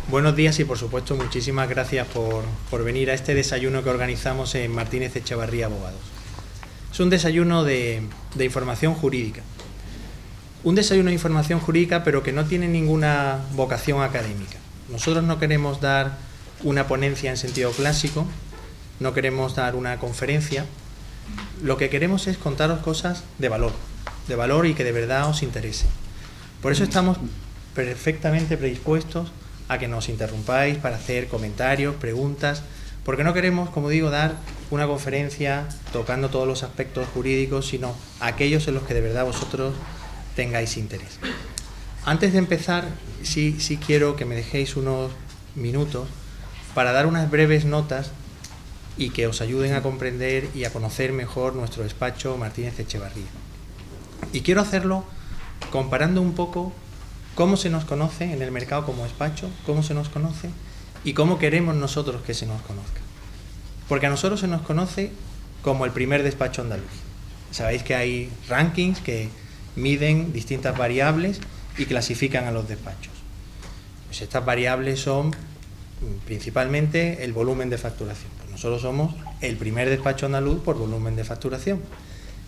Buenos días y por supuesto muchísimas gracias por venir a este desayuno que organizamos en Martínez Echevarría Abogados. Es un desayuno de información jurídica. Un desayuno de información jurídica pero que no tiene ninguna vocación académica. Nosotros no queremos dar una ponencia en sentido clásico, no queremos dar una conferencia. Lo que queremos es contaros cosas de valor y que de verdad os interesen. Por eso estamos perfectamente predispuestos a que nos interrumpáis para hacer comentarios, preguntas, porque no queremos, como digo, dar una conferencia tocando todos los aspectos jurídicos, sino aquellos en los que de verdad vosotros tengáis interés. Antes de empezar, sí quiero que me dejéis unos minutos para dar unas breves notas y que os ayuden a comprender y a conocer mejor nuestro despacho Martínez Echevarría. Y quiero hacerlo comparando un poco cómo se nos conoce en el mercado como despacho, cómo se nos conoce y cómo queremos nosotros que se nos conozca. Porque a nosotros se nos conoce como el primer despacho andaluz. Sabéis que hay rankings que miden distintas variables y clasifican a los despachos. Pues estas variables son principalmente el volumen de facturación. Pues nosotros somos el primer despacho andaluz por volumen de facturación.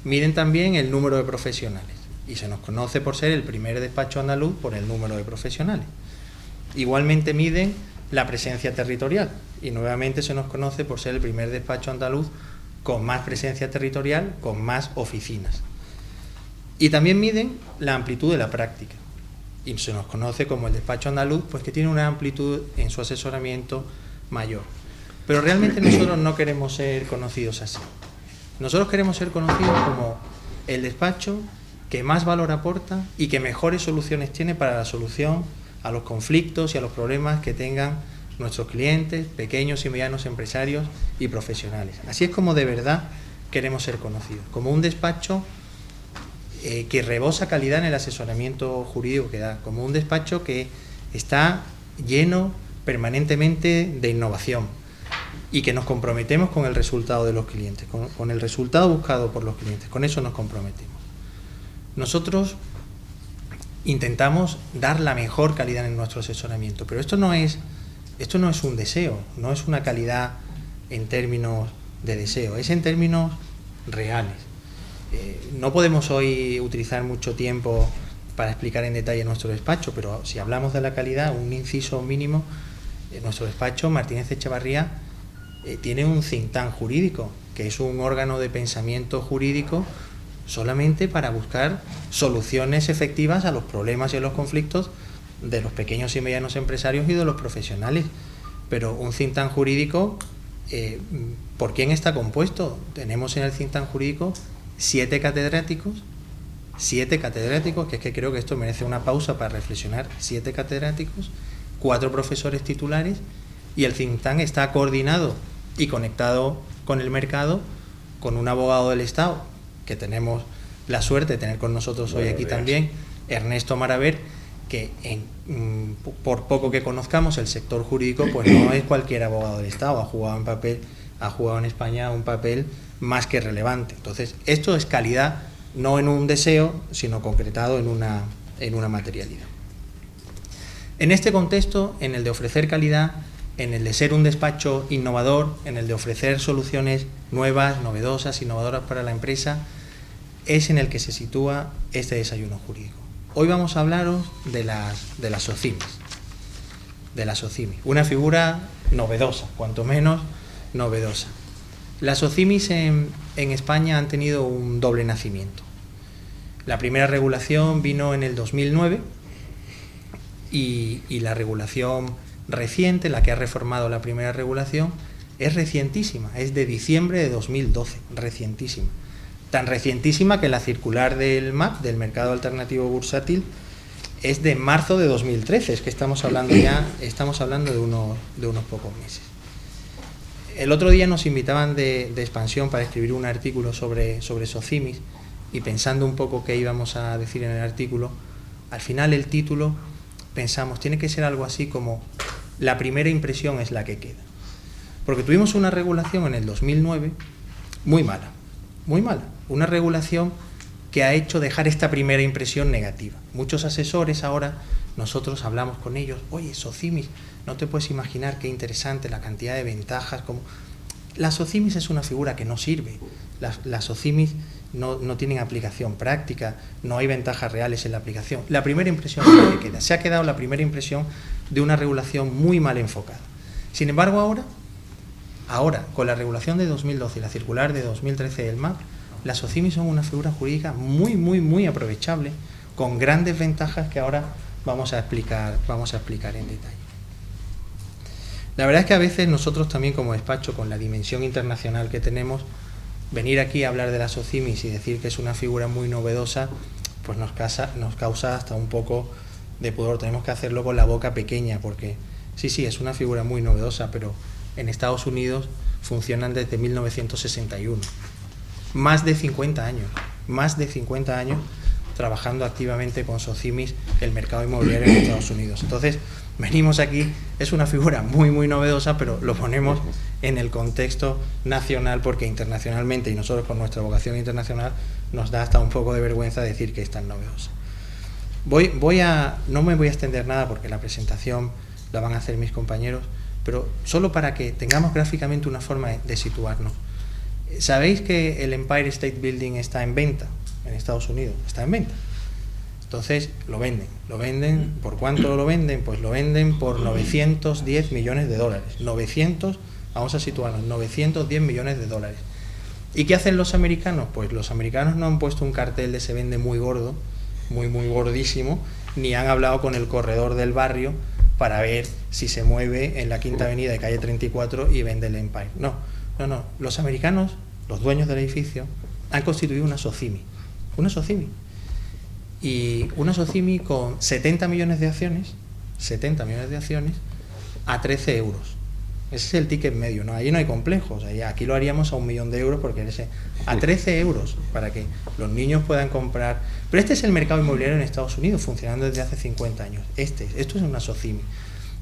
Miden también el número de profesionales. Y se nos conoce por ser el primer despacho andaluz por el número de profesionales. Igualmente miden la presencia territorial y nuevamente se nos conoce por ser el primer despacho andaluz con más presencia territorial, con más oficinas. Y también miden la amplitud de la práctica y se nos conoce como el despacho andaluz, pues que tiene una amplitud en su asesoramiento mayor. Pero realmente nosotros no queremos ser conocidos así. Nosotros queremos ser conocidos como el despacho que más valor aporta y que mejores soluciones tiene para la solución a los conflictos y a los problemas que tengan nuestros clientes, pequeños y medianos empresarios y profesionales. Así es como de verdad queremos ser conocidos, como un despacho que rebosa calidad en el asesoramiento jurídico que da, como un despacho que está lleno permanentemente de innovación y que nos comprometemos con el resultado de los clientes, con el resultado buscado por los clientes, con eso nos comprometemos. Nosotros intentamos dar la mejor calidad en nuestro asesoramiento, pero esto no es un deseo, no es una calidad en términos de deseo, es en términos reales. No podemos hoy utilizar mucho tiempo para explicar en detalle nuestro despacho, pero si hablamos de la calidad, un inciso mínimo, nuestro despacho Martínez Echevarría tiene un think tank jurídico, que es un órgano de pensamiento jurídico solamente para buscar soluciones efectivas a los problemas y a los conflictos de los pequeños y medianos empresarios y de los profesionales. Pero un think tank jurídico, ¿por quién está compuesto? Tenemos en el think tank jurídico 7 catedráticos, que es que creo que esto merece una pausa para reflexionar, 7 catedráticos, 4 profesores titulares, y el think tank está coordinado y conectado con el mercado con un abogado del Estado, que tenemos la suerte de tener con nosotros hoy aquí también, Ernesto Maraver, que por poco que conozcamos el sector jurídico, pues no es cualquier abogado del Estado, ha jugado en España un papel más que relevante. Entonces, esto es calidad, no en un deseo, sino concretado en una materialidad. En este contexto, en el de ofrecer calidad, en el de ser un despacho innovador, en el de ofrecer soluciones nuevas, novedosas, innovadoras para la empresa, es en el que se sitúa este desayuno jurídico. Hoy vamos a hablaros de las SOCIMIs, una figura novedosa, cuanto menos novedosa. Las SOCIMIs en España han tenido un doble nacimiento. La primera regulación vino en el 2009 y la regulación reciente, la que ha reformado la primera regulación, es recientísima, es de diciembre de 2012, recientísima. Tan recientísima que la circular del MAB, del Mercado Alternativo Bursátil, es de marzo de 2013, es que estamos hablando de unos pocos meses. El otro día nos invitaban de Expansión para escribir un artículo sobre SOCIMIs y pensando un poco qué íbamos a decir en el artículo, al final el título pensamos, tiene que ser algo así como la primera impresión es la que queda. Porque tuvimos una regulación en el 2009 muy mala, una regulación que ha hecho dejar esta primera impresión negativa. Muchos asesores ahora nosotros hablamos con ellos, oye, SOCIMIS, no te puedes imaginar qué interesante la cantidad de ventajas. La SOCIMIS es una figura que no sirve, las SOCIMIS no tienen aplicación práctica, no hay ventajas reales en la aplicación. La primera impresión es la que queda, se ha quedado la primera impresión de una regulación muy mal enfocada. Sin embargo, ahora, con la regulación de 2012 y la circular de 2013 del MAP, las SOCIMIS son una figura jurídica muy aprovechable, con grandes ventajas que ahora vamos a explicar en detalle. La verdad es que a veces nosotros también como despacho, con la dimensión internacional que tenemos, venir aquí a hablar de las SOCIMIS y decir que es una figura muy novedosa, pues nos causa hasta un poco de pudor. Tenemos que hacerlo con la boca pequeña, porque sí, es una figura muy novedosa, pero en Estados Unidos funcionan desde 1961. Más de 50 años trabajando activamente con SOCIMIS el mercado inmobiliario en Estados Unidos. Entonces, venimos aquí, es una figura muy novedosa, pero lo ponemos en el contexto nacional, porque internacionalmente, y nosotros con nuestra vocación internacional, nos da hasta un poco de vergüenza decir que es tan novedosa. No me voy a extender nada porque la presentación la van a hacer mis compañeros, pero solo para que tengamos gráficamente una forma de situarnos. ¿Sabéis que el Empire State Building está en venta en Estados Unidos? Está en venta. Entonces lo venden. ¿Por cuánto lo venden? Pues lo venden por 910 millones de dólares. Vamos a situarnos, 910 millones de dólares. ¿Y qué hacen los americanos? Pues los americanos no han puesto un cartel de se vende muy gordo, muy gordísimo, ni han hablado con el corredor del barrio para ver si se mueve en la Quinta Avenida de calle 34 y vende el Empire. No. Los americanos, los dueños del edificio, han constituido una SOCIMI. Y una SOCIMI con 70 millones de acciones a 13 euros. Ese es el ticket medio, ¿no? Ahí no hay complejos. Aquí lo haríamos a 1 millón de euros, porque a 13 euros para que los niños puedan comprar. Pero este es el mercado inmobiliario en Estados Unidos, funcionando desde hace 50 años. Esto es una SOCIMI.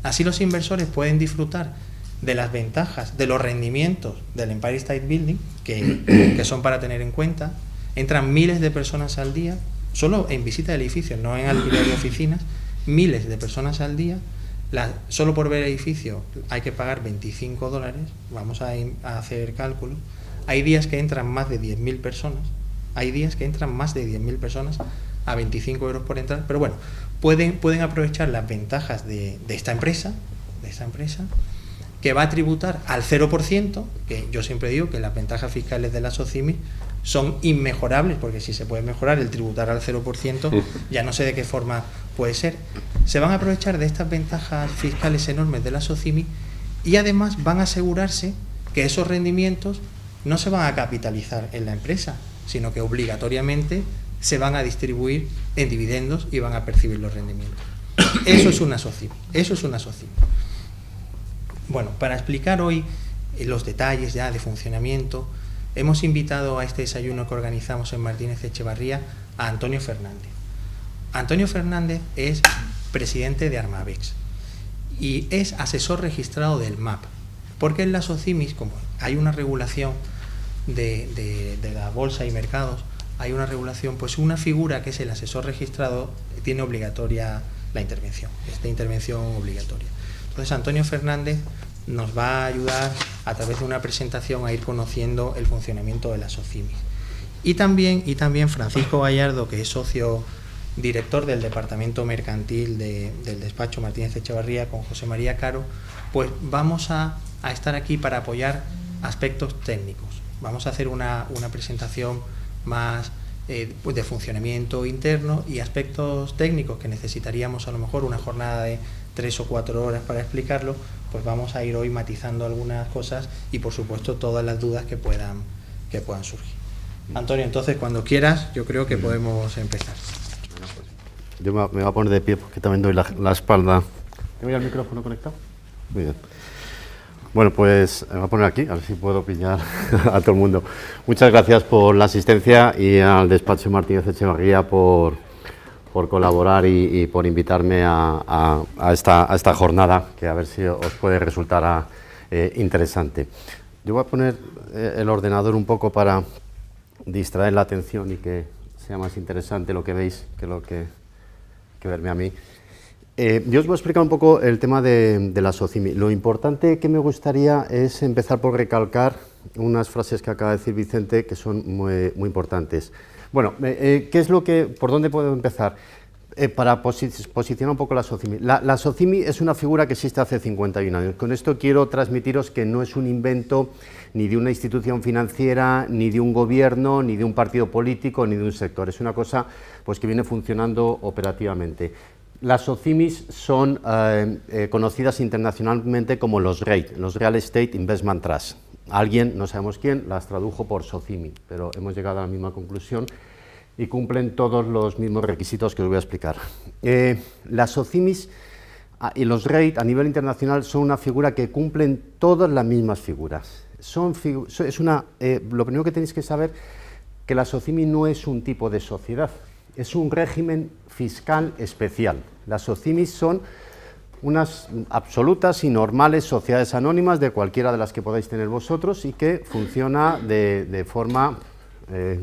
Así los inversores pueden disfrutar de las ventajas, de los rendimientos del Empire State Building, que son para tener en cuenta. Entran miles de personas al día, solo en visita de edificios, no en alquiler de oficinas, miles de personas al día. Solo por ver el edificio hay que pagar $25, vamos a hacer cálculo. Hay días que entran más de 10.000 personas, a 25 euros por entrar, pero bueno, pueden aprovechar las ventajas de esta empresa, que va a tributar al 0%, que yo siempre digo que las ventajas fiscales de la SOCIMI son inmejorables, porque si se puede mejorar el tributar al 0%, ya no sé de qué forma puede ser. Se van a aprovechar de estas ventajas fiscales enormes de la SOCIMI y además van a asegurarse que esos rendimientos no se van a capitalizar en la empresa, sino que obligatoriamente se van a distribuir en dividendos y van a percibir los rendimientos. Eso es una SOCIMI. Bueno, para explicar hoy los detalles ya de funcionamiento, hemos invitado a este desayuno que organizamos en Martínez Echevarría a Antonio Fernández. Antonio Fernández es presidente de Armavex y es asesor registrado del MAP, porque en la SOCIMIS, como hay una regulación de la bolsa y mercados, hay una regulación, pues una figura que es el asesor registrado tiene obligatoria la intervención, esta intervención obligatoria. Entonces Antonio Fernández nos va a ayudar a través de una presentación a ir conociendo el funcionamiento de la SOCIMIS. Y también Francisco Gallardo, que es socio director del departamento mercantil del despacho Martínez Echevarría, con José María Caro, pues vamos a estar aquí para apoyar aspectos técnicos. Vamos a hacer una presentación más pues de funcionamiento interno y aspectos técnicos que necesitaríamos a lo mejor una jornada de 3 o 4 horas para explicarlo, pues vamos a ir hoy matizando algunas cosas y por supuesto todas las dudas que puedan surgir. Antonio, entonces cuando quieras yo creo que podemos empezar. Yo me voy a poner de pie porque también doy la espalda. ¿Tengo ya el micrófono conectado? Muy bien. Bueno, pues me voy a poner aquí, a ver si puedo pillar a todo el mundo. Muchas gracias por la asistencia y al despacho Martínez Echevarría por colaborar y por invitarme a esta jornada, que a ver si os puede resultar interesante. Yo voy a poner el ordenador un poco para distraer la atención y que sea más interesante lo que veis que verme a mí. Yo os voy a explicar un poco el tema de la SOCIMI. Lo importante que me gustaría es empezar por recalcar unas frases que acaba de decir Vicente que son muy importantes. Bueno, ¿por dónde puedo empezar? Para posicionar un poco la SOCIMI. La SOCIMI es una figura que existe hace 51 años. Con esto quiero transmitiros que no es un invento ni de una institución financiera, ni de un gobierno, ni de un partido político, ni de un sector. Es una cosa pues, que viene funcionando operativamente. Las SOCIMIs son conocidas internacionalmente como los REIT, los Real Estate Investment Trust. Alguien, no sabemos quién, las tradujo por SOCIMI, pero hemos llegado a la misma conclusión y cumplen todos los mismos requisitos que os voy a explicar. Las SOCIMIs y los REIT a nivel internacional son una figura que cumplen todas las mismas figuras. Lo primero que tenéis que saber que la SOCIMI no es un tipo de sociedad, es un régimen fiscal especial. Las SOCIMIs son unas absolutas y normales sociedades anónimas de cualquiera de las que podáis tener vosotros y que funciona de forma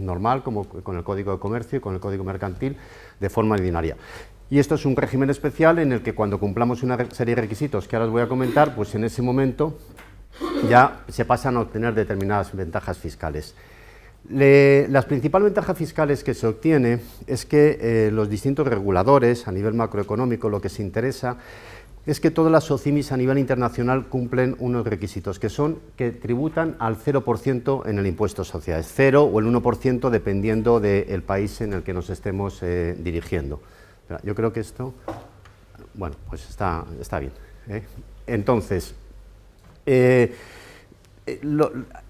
normal, como con el Código de Comercio y con el Código Mercantil, de forma ordinaria. Y esto es un régimen especial en el que cuando cumplamos una serie de requisitos que ahora os voy a comentar, pues en ese momento ya se pasan a obtener determinadas ventajas fiscales. Las principales ventajas fiscales que se obtiene es que los distintos reguladores a nivel macroeconómico lo que se interesa es que todas las SOCIMIs a nivel internacional cumplen unos requisitos, que son que tributan al 0% en el impuesto a sociedades, 0 o el 1% dependiendo del país en el que nos estemos dirigiendo. Yo creo que esto, bueno, pues está bien. Entonces,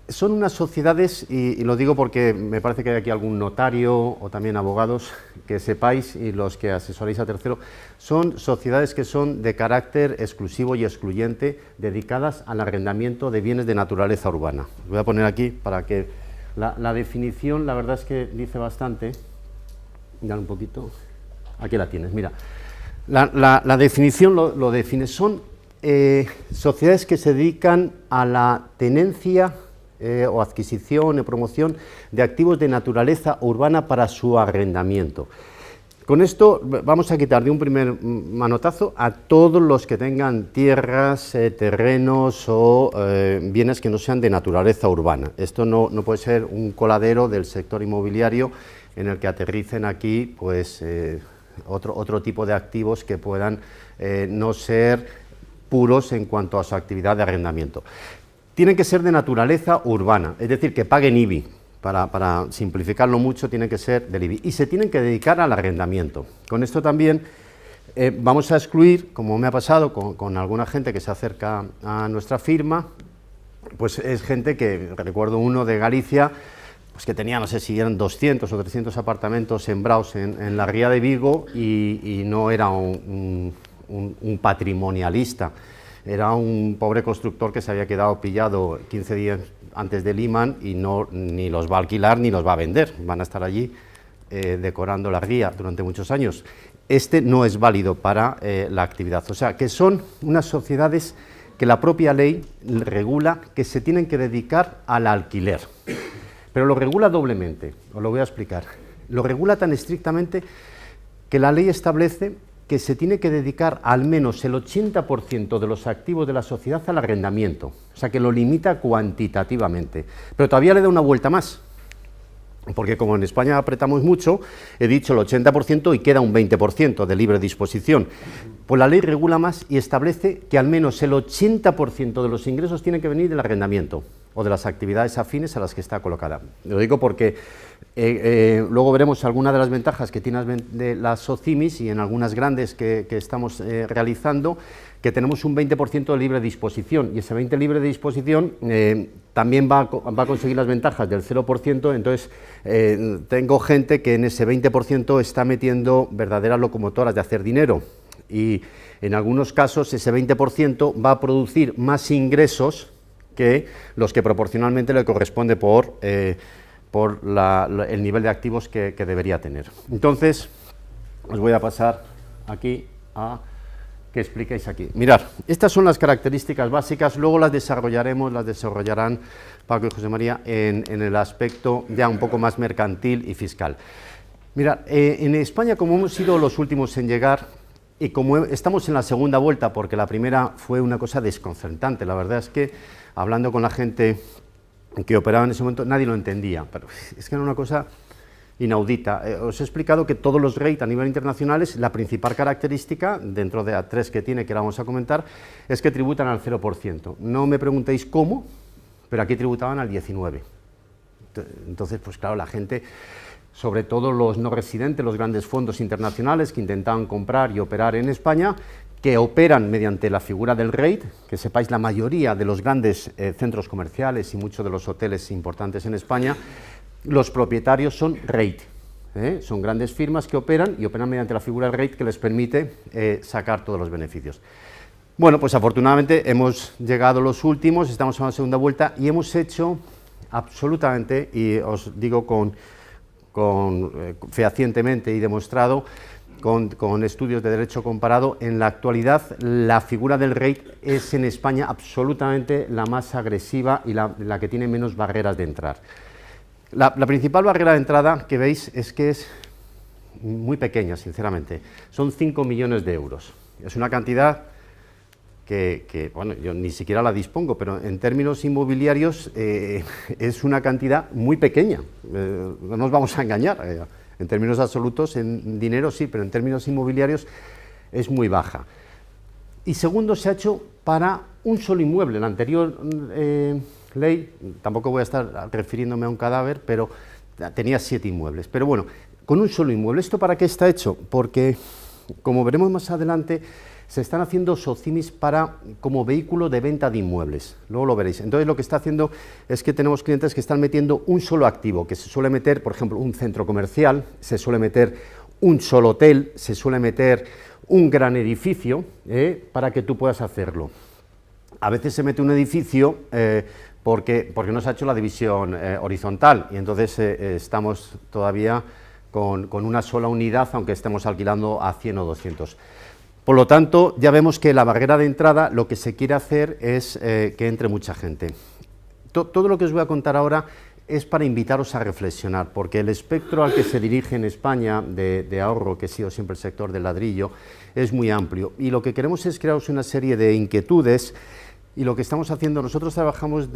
son unas sociedades, y lo digo porque me parece que hay aquí algún notario o también abogados, que sepáis, y los que asesoráis a tercero, son sociedades que son de carácter exclusivo y excluyente, dedicadas al arrendamiento de bienes de naturaleza urbana. Os voy a poner aquí para que la definición, la verdad es que dice bastante. Dale un poquito. Aquí la tienes, mira. La definición lo define, son sociedades que se dedican a la tenencia o adquisición o promoción de activos de naturaleza urbana para su arrendamiento. Con esto vamos a quitar de un primer manotazo a todos los que tengan tierras, terrenos o bienes que no sean de naturaleza urbana. Esto no puede ser un coladero del sector inmobiliario en el que aterricen aquí pues, otro tipo de activos que puedan no ser puros en cuanto a su actividad de arrendamiento. Tienen que ser de naturaleza urbana, es decir, que paguen IBI. Para simplificarlo mucho, tienen que ser del IBI. Y se tienen que dedicar al arrendamiento. Con esto también vamos a excluir, como me ha pasado con alguna gente que se acerca a nuestra firma, pues es gente que, recuerdo uno de Galicia, pues que tenía, no sé si eran 200 o 300 apartamentos sembrados en la ría de Vigo y no era un patrimonialista. Era un pobre constructor que se había quedado pillado 15 días antes del Lehman y ni los va a alquilar ni los va a vender. Van a estar allí decorando la ría durante muchos años. Este no es válido para la actividad. O sea, que son unas sociedades que la propia ley regula que se tienen que dedicar al alquiler. Pero lo regula doblemente, os lo voy a explicar. Lo regula tan estrictamente que la ley establece que se tiene que dedicar al menos el 80% de los activos de la sociedad al arrendamiento, o sea que lo limita cuantitativamente, pero todavía le da una vuelta más, porque como en España apretamos mucho, he dicho el 80% y queda un 20% de libre disposición, pues la ley regula más y establece que al menos el 80% de los ingresos tienen que venir del arrendamiento o de las actividades afines a las que está colocada. Lo digo porque luego veremos algunas de las ventajas que tienen de las SOCIMIs y en algunas grandes que estamos realizando, que tenemos un 20% de libre disposición y ese 20% libre de disposición también va a conseguir las ventajas del 0%, entonces tengo gente que en ese 20% está metiendo verdaderas locomotoras de hacer dinero y en algunos casos ese 20% va a producir más ingresos que los que proporcionalmente le corresponde por el nivel de activos que debería tener. Entonces, os voy a pasar aquí a que expliquéis aquí. Mirad, estas son las características básicas, luego las desarrollarán Paco y José María en el aspecto ya un poco más mercantil y fiscal. Mirad, en España, como hemos sido los últimos en llegar, Y como estamos en la segunda vuelta, porque la primera fue una cosa desconcertante, la verdad es que hablando con la gente que operaba en ese momento, nadie lo entendía, pero es que era una cosa inaudita. Os he explicado que todos los REIT a nivel internacional, la principal característica, dentro de las 3 que tiene, que la vamos a comentar, es que tributan al 0%. No me preguntéis cómo, pero aquí tributaban al 19%. Entonces, pues claro, la gente, sobre todo los no residentes, los grandes fondos internacionales que intentaban comprar y operar en España, que operan mediante la figura del REIT, que sepáis, la mayoría de los grandes centros comerciales y muchos de los hoteles importantes en España, los propietarios son REIT, son grandes firmas que operan y operan mediante la figura del REIT que les permite sacar todos los beneficios. Bueno, pues afortunadamente hemos llegado los últimos, estamos en la segunda vuelta y hemos hecho absolutamente, y os digo fehacientemente y demostrado con estudios de derecho comparado, en la actualidad la figura del REIT es en España absolutamente la más agresiva y la que tiene menos barreras de entrar. La principal barrera de entrada que veis es que es muy pequeña, sinceramente, son 5 millones de euros. Es una cantidad que bueno, yo ni siquiera la dispongo, pero en términos inmobiliarios es una cantidad muy pequeña, no nos vamos a engañar, en términos absolutos, en dinero sí, pero en términos inmobiliarios es muy baja. Y segundo, se ha hecho para un solo inmueble. La anterior ley, tampoco voy a estar refiriéndome a un cadáver, pero tenía 7 inmuebles. Pero bueno, con un solo inmueble. ¿Esto para qué está hecho? Porque, como veremos más adelante, se están haciendo SOCIMIs como vehículo de venta de inmuebles. Luego lo veréis. Entonces, lo que está haciendo es que tenemos clientes que están metiendo un solo activo, que se suele meter, por ejemplo, un centro comercial, se suele meter un solo hotel, se suele meter un gran edificio, para que tú puedas hacerlo. A veces se mete un edificio porque no se ha hecho la división horizontal y entonces estamos todavía con una sola unidad, aunque estemos alquilando a 100 o 200. Por lo tanto, ya vemos que la barrera de entrada, lo que se quiere hacer es que entre mucha gente. Todo lo que os voy a contar ahora es para invitaros a reflexionar, porque el espectro al que se dirige en España de ahorro, que ha sido siempre el sector del ladrillo, es muy amplio. Y lo que queremos es crearos una serie de inquietudes, y lo que estamos haciendo, nosotros trabajamos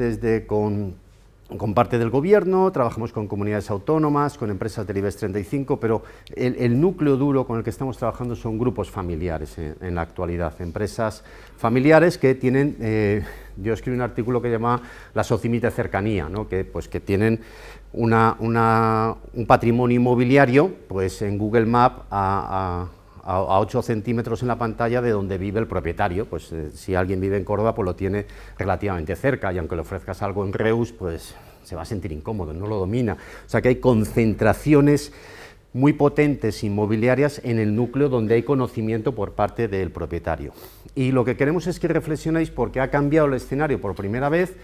con parte del gobierno, trabajamos con comunidades autónomas, con empresas del IBEX 35, pero el núcleo duro con el que estamos trabajando son grupos familiares en la actualidad, empresas familiares que tienen, yo escribí un artículo que llama la SOCIMI de cercanía, ¿no? que tienen un patrimonio inmobiliario pues en Google Maps a 8 centímetros en la pantalla de donde vive el propietario. Pues si alguien vive en Córdoba, pues lo tiene relativamente cerca, y aunque le ofrezcas algo en Reus, pues se va a sentir incómodo, no lo domina. O sea que hay concentraciones muy potentes inmobiliarias en el núcleo donde hay conocimiento por parte del propietario. Y lo que queremos es que reflexionéis, porque ha cambiado el escenario por primera vez,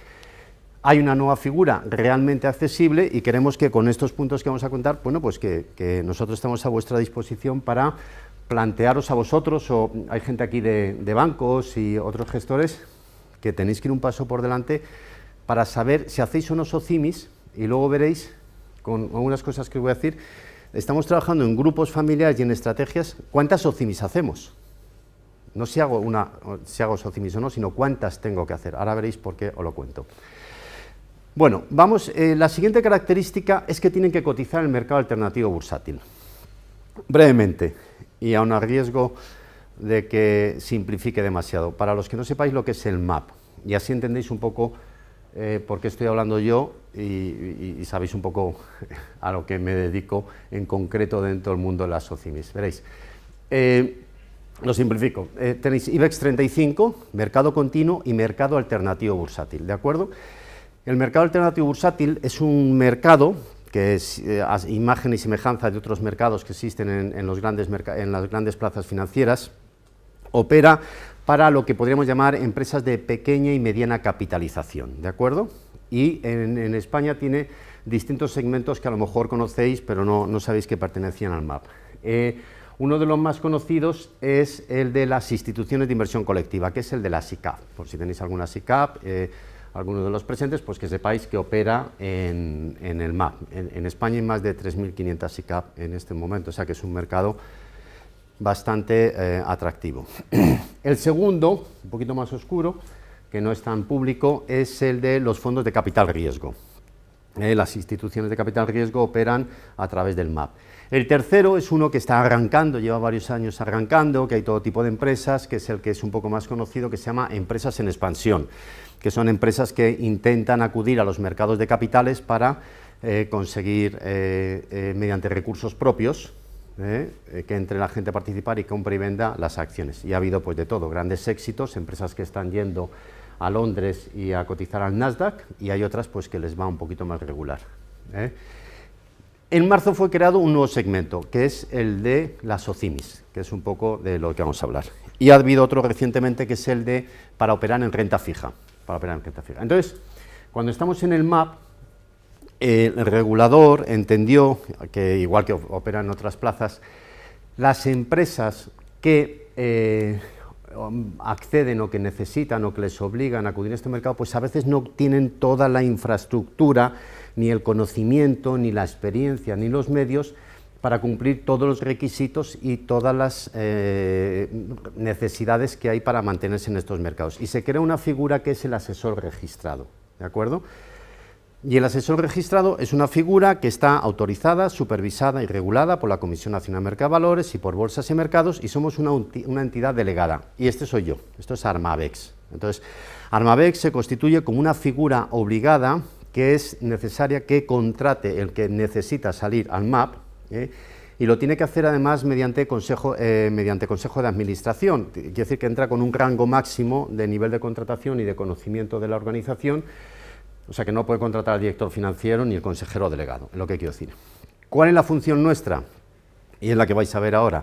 hay una nueva figura realmente accesible y queremos que con estos puntos que vamos a contar, bueno, pues que nosotros estamos a vuestra disposición para plantearos a vosotros, o hay gente aquí de bancos y otros gestores que tenéis que ir un paso por delante para saber si hacéis o no SOCIMIs, y luego veréis con algunas cosas que os voy a decir. Estamos trabajando en grupos familiares y en estrategias. ¿Cuántas SOCIMIs hacemos? No si hago SOCIMIs o no, sino cuántas tengo que hacer. Ahora veréis por qué os lo cuento. Bueno, vamos, la siguiente característica es que tienen que cotizar en el mercado alternativo bursátil. Brevemente, y aun a riesgo de que simplifique demasiado, para los que no sepáis lo que es el MAP, y así entendéis un poco por qué estoy hablando yo y sabéis un poco a lo que me dedico en concreto dentro del mundo de las SOCIMIs. Veréis, lo simplifico, tenéis IBEX 35, mercado continuo y mercado alternativo bursátil, ¿de acuerdo? El mercado alternativo bursátil es un mercado que es imagen y semejanza de otros mercados que existen en las grandes plazas financieras. Opera para lo que podríamos llamar empresas de pequeña y mediana capitalización, ¿de acuerdo? Y en España tiene distintos segmentos que a lo mejor conocéis, pero no sabéis que pertenecían al MAP. Uno de los más conocidos es el de las instituciones de inversión colectiva, que es el de la SICAV. Por si tenéis alguna SICAV, algunos de los presentes, pues que sepáis que opera en el MAP. En España hay más de 3.500 SICAV en este momento, o sea que es un mercado bastante atractivo. El segundo, un poquito más oscuro, que no es tan público, es el de los fondos de capital riesgo. Las instituciones de capital riesgo operan a través del MAP. El tercero es uno que está arrancando, lleva varios años arrancando, que hay todo tipo de empresas, que es el que es un poco más conocido, que se llama empresas en expansión, que son empresas que intentan acudir a los mercados de capitales para conseguir, mediante recursos propios, que entre la gente a participar y compre y venda las acciones. Y ha habido pues de todo, grandes éxitos, empresas que están yendo a Londres y a cotizar al Nasdaq, y hay otras pues que les va un poquito más regular. En marzo fue creado un nuevo segmento, que es el de las SOCIMIs, que es un poco de lo que vamos a hablar. Y ha habido otro recientemente que es el de para operar en renta fija. Entonces, cuando estamos en el MAP, el regulador entendió que, igual que operan en otras plazas, las empresas que acceden o que necesitan o que les obligan a acudir a este mercado, pues a veces no tienen toda la infraestructura, ni el conocimiento, ni la experiencia, ni los medios para cumplir todos los requisitos y todas las necesidades que hay para mantenerse en estos mercados. Y se crea una figura que es el asesor registrado, ¿de acuerdo? Y el asesor registrado es una figura que está autorizada, supervisada y regulada por la Comisión Nacional de Mercado de Valores y por Bolsas y Mercados, y somos una entidad delegada. Y este soy yo, esto es Armavex. Entonces, Armavex se constituye como una figura obligada que es necesaria que contrate el que necesita salir al MAP, y lo tiene que hacer además mediante consejo de administración, quiere decir que entra con un rango máximo de nivel de contratación y de conocimiento de la organización. O sea que no puede contratar al director financiero ni el consejero delegado, es lo que quiero decir. ¿Cuál es la función nuestra? Y es la que vais a ver ahora.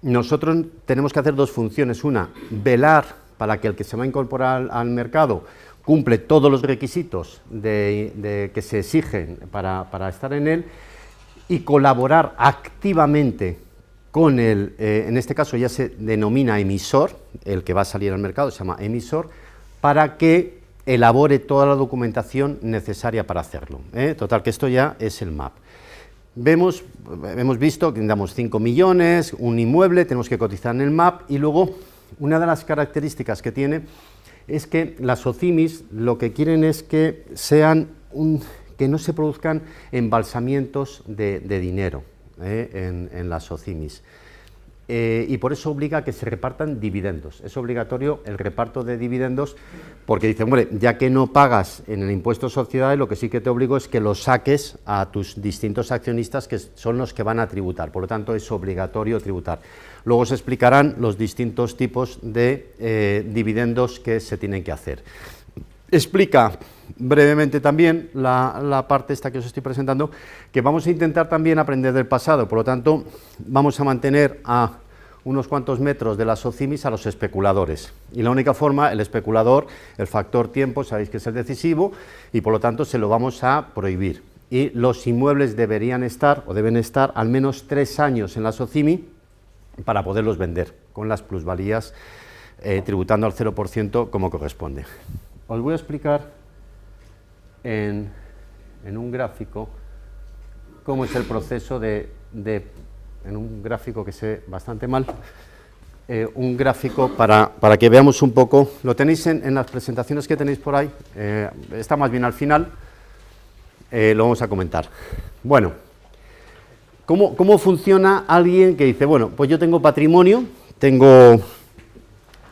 Nosotros tenemos que hacer dos funciones. Una, velar para que el que se va a incorporar al mercado cumple todos los requisitos que se exigen para estar en él, y colaborar activamente con el, en este caso ya se denomina emisor, el que va a salir al mercado se llama emisor, para que elabore toda la documentación necesaria para hacerlo. Total, que esto ya es el MAP. Hemos visto que damos 5 millones, un inmueble, tenemos que cotizar en el MAP, y luego una de las características que tiene es que las SOCIMIs lo que quieren es que que no se produzcan embalsamientos de dinero en las SOCIMIs. Y por eso obliga a que se repartan dividendos. Es obligatorio el reparto de dividendos, porque dice, hombre, ya que no pagas en el impuesto de sociedades, lo que sí que te obligo es que lo saques a tus distintos accionistas, que son los que van a tributar. Por lo tanto, es obligatorio tributar. Luego se explicarán los distintos tipos de dividendos que se tienen que hacer. Explica brevemente también la parte esta que os estoy presentando, que vamos a intentar también aprender del pasado. Por lo tanto, vamos a mantener a unos cuantos metros de las SOCIMIs a los especuladores. Y la única forma, el especulador, el factor tiempo, sabéis que es el decisivo, y por lo tanto se lo vamos a prohibir. Y los inmuebles deberían estar, o deben estar, al menos 3 años en la SOCIMI para poderlos vender, con las plusvalías tributando al 0% como corresponde. Os voy a explicar en un gráfico cómo es el proceso en un gráfico que se ve bastante mal, un gráfico para que veamos un poco. Lo tenéis en las presentaciones que tenéis por ahí, está más bien al final, lo vamos a comentar. Bueno, ¿cómo funciona alguien que dice, bueno, pues yo tengo patrimonio,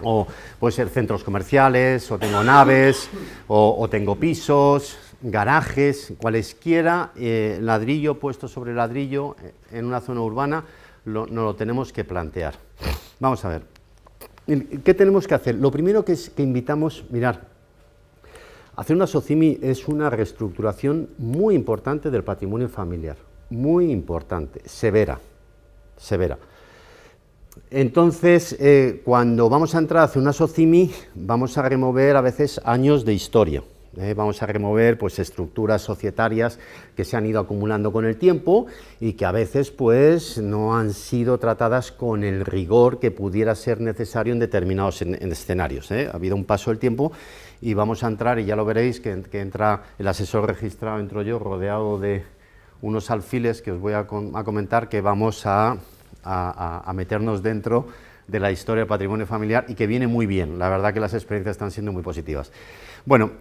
o puede ser centros comerciales, o tengo naves, o tengo pisos, garajes, cualesquiera, ladrillo puesto sobre ladrillo en una zona urbana, nos lo tenemos que plantear. Vamos a ver, ¿qué tenemos que hacer? Lo primero que invitamos, mirar, hacer una SOCIMI es una reestructuración muy importante del patrimonio familiar, muy importante, severa. Entonces, cuando vamos a entrar hacia una SOCIMI, vamos a remover a veces años de historia. Vamos a remover pues estructuras societarias que se han ido acumulando con el tiempo y que a veces pues no han sido tratadas con el rigor que pudiera ser necesario en determinados escenarios. Ha habido un paso del tiempo y vamos a entrar, y ya lo veréis, que entra el asesor registrado, entro yo, rodeado de unos alfiles que os voy a comentar, que vamos a a meternos dentro de la historia del patrimonio familiar y que viene muy bien. La verdad que las experiencias están siendo muy positivas. Bueno,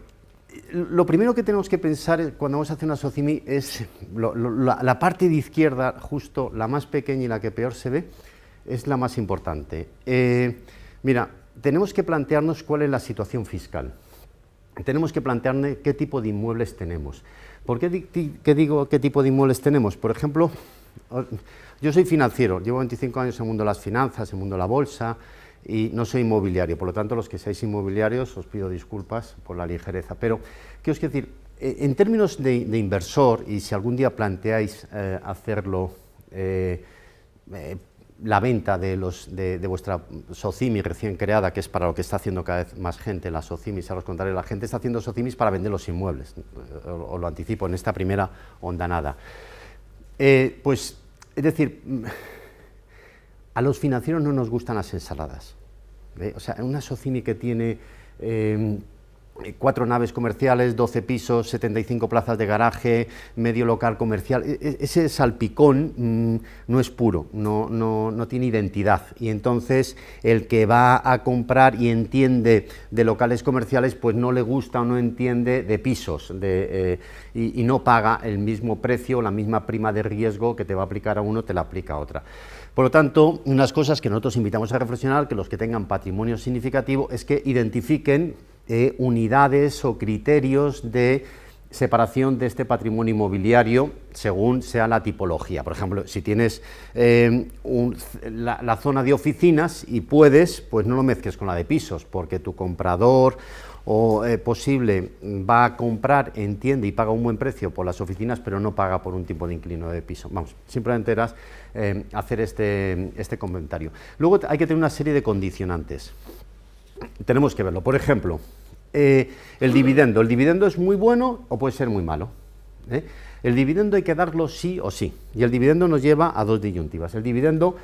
lo primero que tenemos que pensar cuando vamos a hacer una SOCIMI es la parte de izquierda, justo la más pequeña y la que peor se ve, es la más importante. Mira, tenemos que plantearnos cuál es la situación fiscal. Tenemos que plantearnos qué tipo de inmuebles tenemos. ¿Por qué digo qué tipo de inmuebles tenemos? Por ejemplo, yo soy financiero, llevo 25 años en el mundo de las finanzas, en el mundo de la bolsa, y no soy inmobiliario, por lo tanto, los que seáis inmobiliarios os pido disculpas por la ligereza. Pero, ¿qué os quiero decir? En términos de inversor, y si algún día planteáis hacerlo, la venta de vuestra SOCIMI recién creada, que es para lo que está haciendo cada vez más gente, las SOCIMIs, ahora os contaré, la gente está haciendo SOCIMIs para vender los inmuebles, os lo anticipo, en esta primera ondanada. Pues, es decir, a los financieros no nos gustan las ensaladas. O sea, una SOCIMI que tiene 4 naves comerciales, 12 pisos, 75 plazas de garaje, medio local comercial, ese salpicón no es puro, no tiene identidad, y entonces el que va a comprar y entiende de locales comerciales, pues no le gusta o no entiende de pisos, y no paga el mismo precio, la misma prima de riesgo que te va a aplicar a uno, te la aplica a otra. Por lo tanto, unas cosas que nosotros invitamos a reflexionar, que los que tengan patrimonio significativo, es que identifiquen unidades o criterios de separación de este patrimonio inmobiliario según sea la tipología. Por ejemplo, si tienes la zona de oficinas y puedes, pues no lo mezcles con la de pisos, porque tu comprador o posible va a comprar, entiende y paga un buen precio por las oficinas, pero no paga por un tipo de inquilino de piso. Vamos, simplemente era hacer este comentario. Luego hay que tener una serie de condicionantes. Tenemos que verlo. Por ejemplo, el dividendo. El dividendo es muy bueno o puede ser muy malo. El dividendo hay que darlo sí o sí. Y el dividendo nos lleva a dos disyuntivas. El dividendo,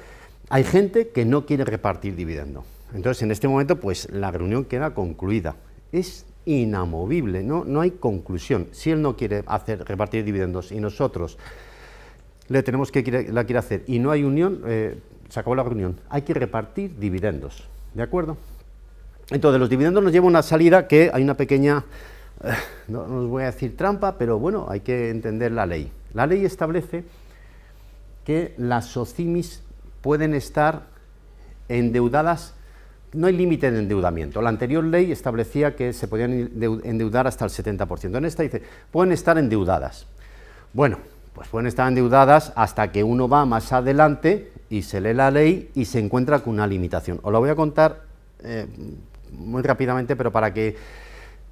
hay gente que no quiere repartir dividendo. Entonces, en este momento, pues la reunión queda concluida. Es inamovible, no hay conclusión. Si él no quiere repartir dividendos y nosotros le tenemos la quiere hacer y no hay unión, se acabó la reunión. Hay que repartir dividendos. ¿De acuerdo? Entonces, los dividendos nos llevan a una salida que hay una pequeña, no os voy a decir trampa, pero bueno, hay que entender la ley. La ley establece que las SOCIMIs pueden estar endeudadas, no hay límite de endeudamiento. La anterior ley establecía que se podían endeudar hasta el 70%. En esta dice, pueden estar endeudadas. Bueno, pues pueden estar endeudadas hasta que uno va más adelante y se lee la ley y se encuentra con una limitación. Os lo voy a contar muy rápidamente, pero para que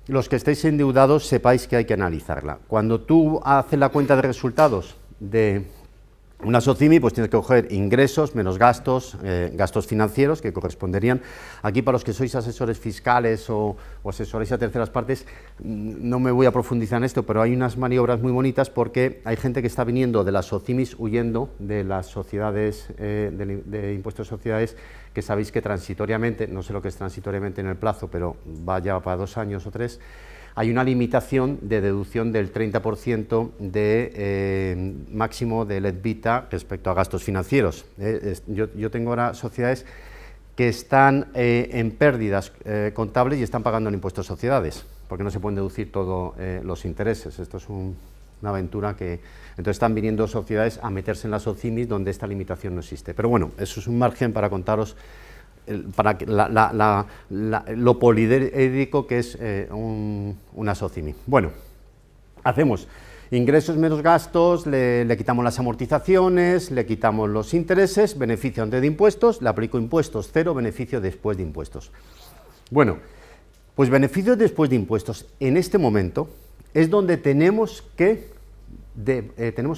los que estéis endeudados sepáis que hay que analizarla. Cuando tú haces la cuenta de resultados de una SOCIMI, pues tienes que coger ingresos menos gastos, gastos financieros que corresponderían. Aquí, para los que sois asesores fiscales o asesoráis a terceras partes, no me voy a profundizar en esto, pero hay unas maniobras muy bonitas porque hay gente que está viniendo de las SOCIMIs huyendo de las sociedades, de impuestos de sociedades, que sabéis que transitoriamente, no sé lo que es transitoriamente en el plazo, pero va ya para 2 años o 3, hay una limitación de deducción del 30% de máximo de LEDVITA respecto a gastos financieros. Yo tengo ahora sociedades que están en pérdidas contables y están pagando el impuesto de sociedades, porque no se pueden deducir todos los intereses. Esto es una aventura que... Entonces están viniendo sociedades a meterse en las SOCIMIs donde esta limitación no existe. Pero bueno, eso es un margen para contaros para lo poliédrico que es una SOCIMI. Bueno, hacemos ingresos menos gastos, le quitamos las amortizaciones, le quitamos los intereses, beneficio antes de impuestos, le aplico impuestos cero, beneficio después de impuestos. Bueno, pues beneficio después de impuestos, en este momento es donde tenemos que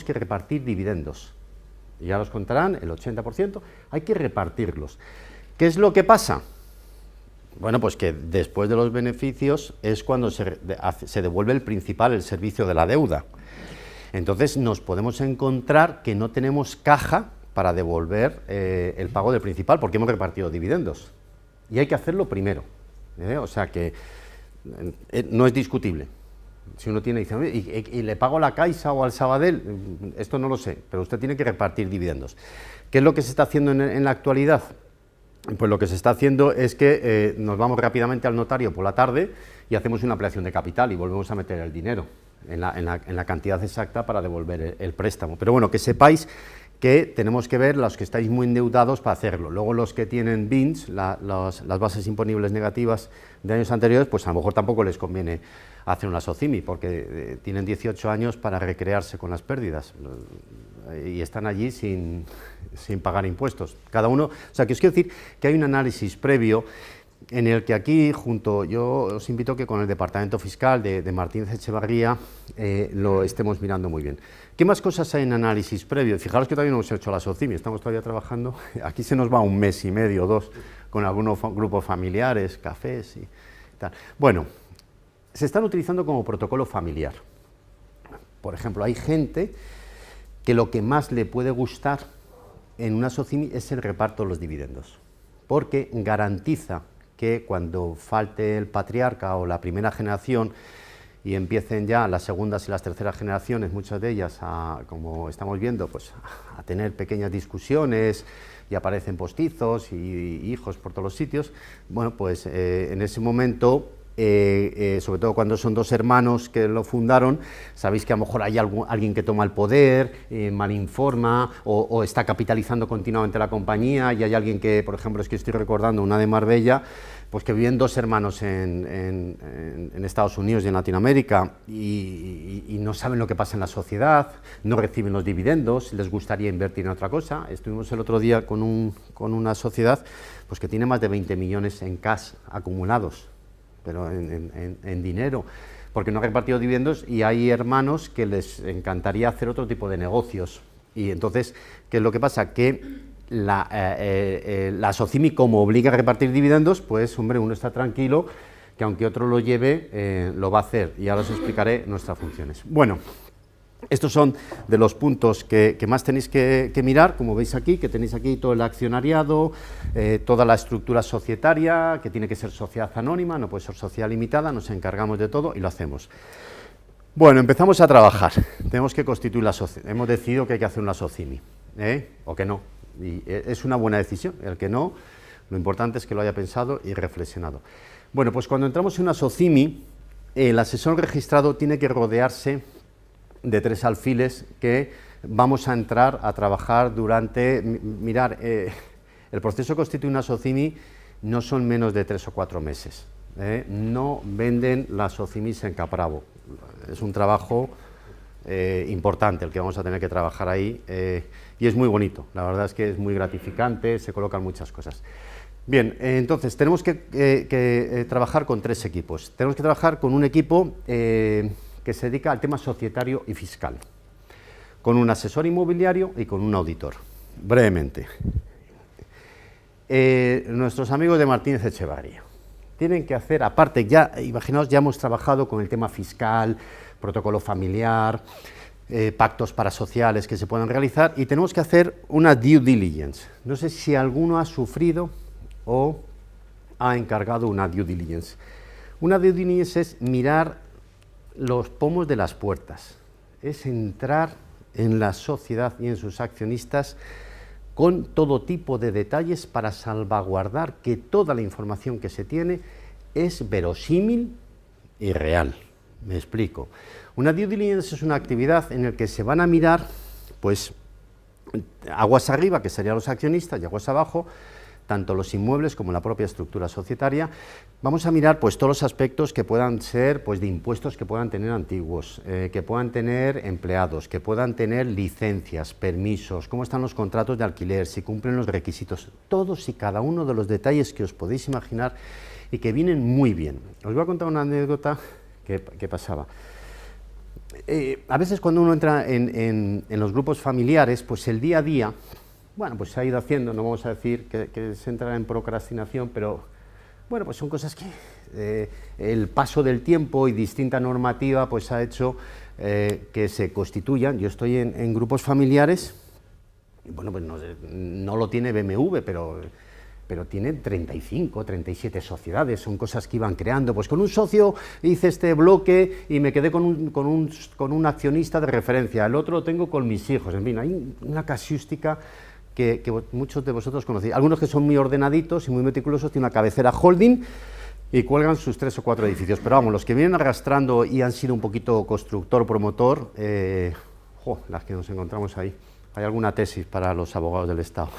repartir dividendos. Ya los contarán, el 80%, hay que repartirlos. ¿Qué es lo que pasa? Bueno, pues que después de los beneficios es cuando se devuelve el principal, el servicio de la deuda. Entonces nos podemos encontrar que no tenemos caja para devolver el pago del principal porque hemos repartido dividendos. Y hay que hacerlo primero. O sea que no es discutible. Si uno tiene, dice, ¿y le pago a la Caixa o al Sabadell? Esto no lo sé, pero usted tiene que repartir dividendos. ¿Qué es lo que se está haciendo en la actualidad? Pues lo que se está haciendo es que nos vamos rápidamente al notario por la tarde y hacemos una ampliación de capital y volvemos a meter el dinero en la cantidad exacta para devolver el préstamo. Pero bueno, que sepáis que tenemos que ver los que estáis muy endeudados para hacerlo. Luego los que tienen BINs, las bases imponibles negativas de años anteriores, pues a lo mejor tampoco les conviene hacer una SOCIMI, porque tienen 18 años para recrearse con las pérdidas y están allí sin pagar impuestos. Cada uno, o sea, que os quiero decir que hay un análisis previo en el que aquí, yo os invito a que con el Departamento Fiscal de Martínez Echevarría lo estemos mirando muy bien. ¿Qué más cosas hay en análisis previo? Fijaros que todavía no hemos hecho la SOCIMI, estamos todavía trabajando. Aquí se nos va 1 mes y medio o 2 con algunos grupos familiares, cafés y tal. Bueno, se están utilizando como protocolo familiar. Por ejemplo, hay gente que lo que más le puede gustar en una SOCIMI es el reparto de los dividendos, porque garantiza que cuando falte el patriarca o la primera generación y empiecen ya las segundas y las terceras generaciones, muchas de ellas, como estamos viendo, pues a tener pequeñas discusiones y aparecen postizos y hijos por todos los sitios, bueno, pues en ese momento, sobre todo cuando son 2 hermanos que lo fundaron, sabéis que a lo mejor hay alguien que toma el poder, malinforma o está capitalizando continuamente la compañía, y hay alguien que, por ejemplo, es que estoy recordando una de Marbella, pues que viven 2 hermanos en Estados Unidos y en Latinoamérica y no saben lo que pasa en la sociedad, no reciben los dividendos, les gustaría invertir en otra cosa. Estuvimos el otro día con una sociedad pues que tiene más de 20 millones en cash acumulados, pero en dinero, porque no ha repartido dividendos, y hay hermanos que les encantaría hacer otro tipo de negocios. Y entonces, ¿qué es lo que pasa? Que la SOCIMI, como obliga a repartir dividendos, pues hombre, uno está tranquilo que aunque otro lo lleve, lo va a hacer, y ahora os explicaré nuestras funciones. Bueno, estos son de los puntos que más tenéis que mirar, como veis aquí, que tenéis aquí todo el accionariado, toda la estructura societaria, que tiene que ser sociedad anónima, no puede ser sociedad limitada, nos encargamos de todo y lo hacemos. Bueno, empezamos a trabajar, tenemos que constituir la sociedad, hemos decidido que hay que hacer una SOCIMI, o que no, y es una buena decisión. El que no, lo importante es que lo haya pensado y reflexionado. Bueno, pues cuando entramos en una SOCIMI, el asesor registrado tiene que rodearse de 3 alfiles que vamos a entrar a trabajar durante... Mirar, el proceso de constituir una SOCIMI no son menos de 3 o 4 meses. No venden las SOCIMIs en Capravo. Es un trabajo importante el que vamos a tener que trabajar ahí, y es muy bonito. La verdad es que es muy gratificante, se colocan muchas cosas. Bien, entonces tenemos que trabajar con 3 equipos. Tenemos que trabajar con un equipo que se dedica al tema societario y fiscal, con un asesor inmobiliario y con un auditor. Brevemente, nuestros amigos de Martínez Echevarría tienen que hacer, aparte, ya imaginaos, ya hemos trabajado con el tema fiscal, protocolo familiar, pactos parasociales que se puedan realizar, y tenemos que hacer una due diligence. No sé si alguno ha sufrido o ha encargado una due diligence. Una due diligence es mirar los pomos de las puertas, es entrar en la sociedad y en sus accionistas con todo tipo de detalles para salvaguardar que toda la información que se tiene es verosímil y real. Me explico. Una due diligence es una actividad en la que se van a mirar, pues, aguas arriba, que serían los accionistas, y aguas abajo, tanto los inmuebles como la propia estructura societaria. Vamos a mirar pues todos los aspectos que puedan ser pues de impuestos que puedan tener antiguos, que puedan tener empleados, que puedan tener licencias, permisos, cómo están los contratos de alquiler, si cumplen los requisitos, todos y cada uno de los detalles que os podéis imaginar y que vienen muy bien. Os voy a contar una anécdota que pasaba. A veces cuando uno entra en los grupos familiares, pues el día a día, bueno, pues se ha ido haciendo, no vamos a decir que se entra en procrastinación, pero bueno, pues son cosas que el paso del tiempo y distinta normativa pues ha hecho que se constituyan. Yo estoy en grupos familiares, y bueno, pues no lo tiene BMW, pero pero tienen 35, 37 sociedades, son cosas que iban creando. Pues con un socio hice este bloque y me quedé con un accionista de referencia, el otro lo tengo con mis hijos, en fin, hay una casuística que muchos de vosotros conocéis. Algunos que son muy ordenaditos y muy meticulosos tienen una cabecera holding y cuelgan sus 3 o 4 edificios, pero vamos, los que vienen arrastrando y han sido un poquito constructor, promotor, las que nos encontramos ahí. Hay alguna tesis para los abogados del Estado,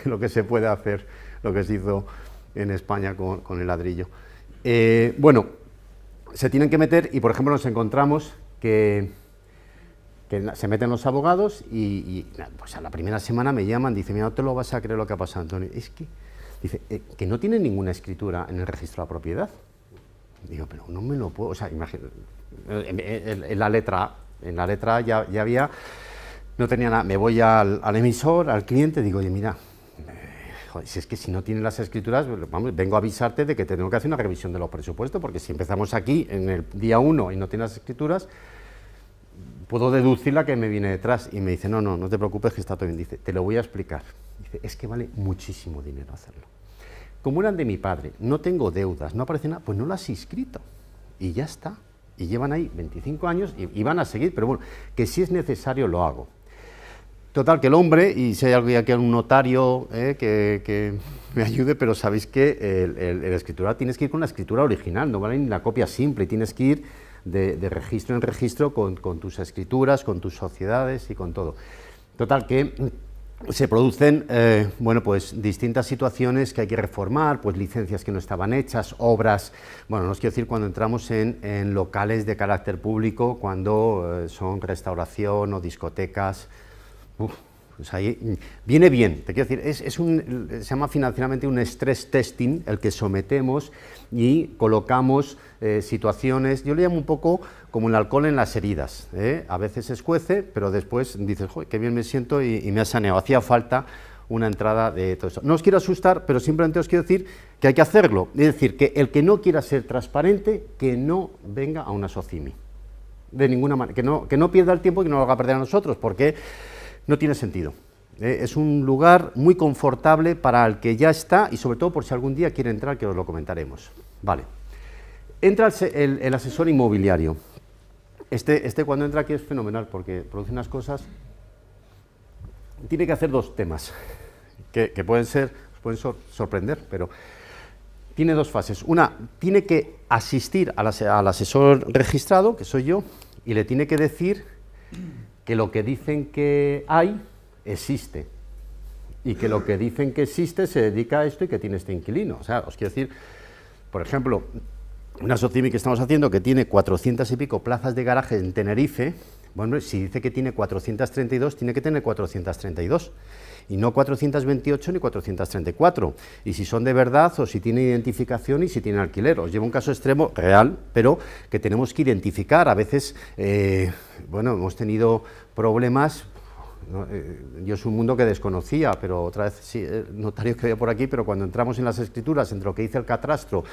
lo que se puede hacer, lo que se hizo en España con el ladrillo. Bueno, se tienen que meter y, por ejemplo, nos encontramos que se meten los abogados y pues a la primera semana me llaman, dice, mira, no te lo vas a creer lo que ha pasado, Antonio, es que, dice, que no tiene ninguna escritura en el registro de la propiedad. Digo, pero no me lo puedo, o sea, imagínate, en la letra A ya había... No tenía nada, me voy al emisor, al cliente, digo, oye, mira, joder, si es que si no tienes las escrituras, vamos, vengo a avisarte de que tengo que hacer una revisión de los presupuestos, porque si empezamos aquí en el día 1 y no tienes las escrituras, puedo deducir la que me viene detrás. Y me dice, no te preocupes que está todo bien. Dice, te lo voy a explicar. Dice, es que vale muchísimo dinero hacerlo. Como eran de mi padre, no tengo deudas, no aparece nada, pues no las he inscrito. Y ya está. Y llevan ahí 25 años y van a seguir, pero bueno, que si es necesario lo hago. Total, que el hombre, y si hay aquí un notario que me ayude, pero sabéis que el escritura tienes que ir con la escritura original, no vale ni la copia simple, tienes que ir de registro en registro con tus escrituras, con tus sociedades y con todo. Total, que se producen bueno, pues distintas situaciones que hay que reformar, pues licencias que no estaban hechas, obras, bueno, no os quiero decir cuando entramos en locales de carácter público, cuando son restauración o discotecas. Pues ahí viene bien, te quiero decir, se llama financieramente un stress testing el que sometemos y colocamos situaciones, yo le llamo un poco como el alcohol en las heridas, a veces se escuece, pero después dices, joder, qué bien me siento y me ha saneado, hacía falta una entrada de todo eso. No os quiero asustar, pero simplemente os quiero decir que hay que hacerlo, es decir, que el que no quiera ser transparente, que no venga a una SOCIMI, de ninguna manera, que no pierda el tiempo y que no lo haga perder a nosotros, porque no tiene sentido. Es un lugar muy confortable para el que ya está y sobre todo por si algún día quiere entrar, que os lo comentaremos. Vale. Entra el asesor inmobiliario. Este cuando entra aquí es fenomenal porque produce unas cosas. Tiene que hacer 2 temas que pueden sorprender, pero tiene 2 fases. Una, tiene que asistir al asesor registrado, que soy yo, y le tiene que decir que lo que dicen que hay, existe, y que lo que dicen que existe se dedica a esto y que tiene este inquilino. O sea, os quiero decir, por ejemplo, una SOCIMI que estamos haciendo que tiene 400 y pico plazas de garaje en Tenerife, bueno, si dice que tiene 432, tiene que tener 432, y no 428 ni 434, y si son de verdad o si tienen identificación y si tienen alquiler. Os llevo un caso extremo real, pero que tenemos que identificar. A veces, bueno, hemos tenido problemas. Yo es un mundo que desconocía, pero otra vez sí, el notario que había por aquí, pero cuando entramos en las escrituras, entre lo que dice el catastro,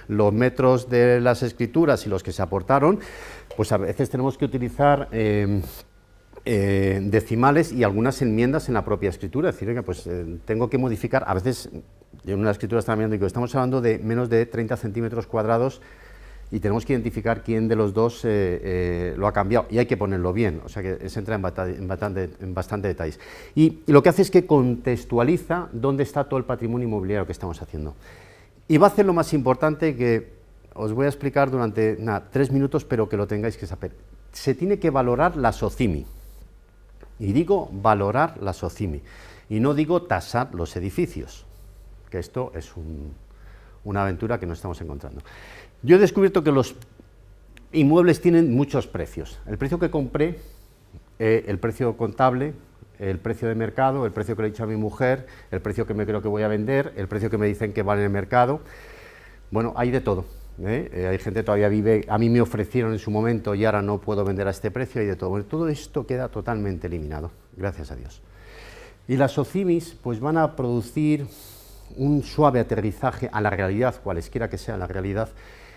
los metros de las escrituras y los que se aportaron, pues a veces tenemos que utilizar decimales y algunas enmiendas en la propia escritura, es decir, que pues tengo que modificar, a veces, yo en una escritura estaba mirando y digo, estamos hablando de menos de 30 centímetros cuadrados y tenemos que identificar quién de los dos lo ha cambiado y hay que ponerlo bien, o sea que se entra en bastante detalles. Y lo que hace es que contextualiza dónde está todo el patrimonio inmobiliario que estamos haciendo. Y va a hacer lo más importante que os voy a explicar durante 3 minutos, pero que lo tengáis que saber. Se tiene que valorar la SOCIMI. Y digo valorar la SOCIMI, y no digo tasar los edificios, que esto es una aventura que nos estamos encontrando. Yo he descubierto que los inmuebles tienen muchos precios. El precio que compré, el precio contable, el precio de mercado, el precio que le he dicho a mi mujer, el precio que me creo que voy a vender, el precio que me dicen que vale en el mercado. Bueno, hay de todo. Hay gente que todavía vive, a mí me ofrecieron en su momento y ahora no puedo vender a este precio, y de todo. Bueno, todo esto queda totalmente eliminado, gracias a Dios. Y las SOCIMIs pues van a producir un suave aterrizaje a la realidad, cualesquiera que sea la realidad,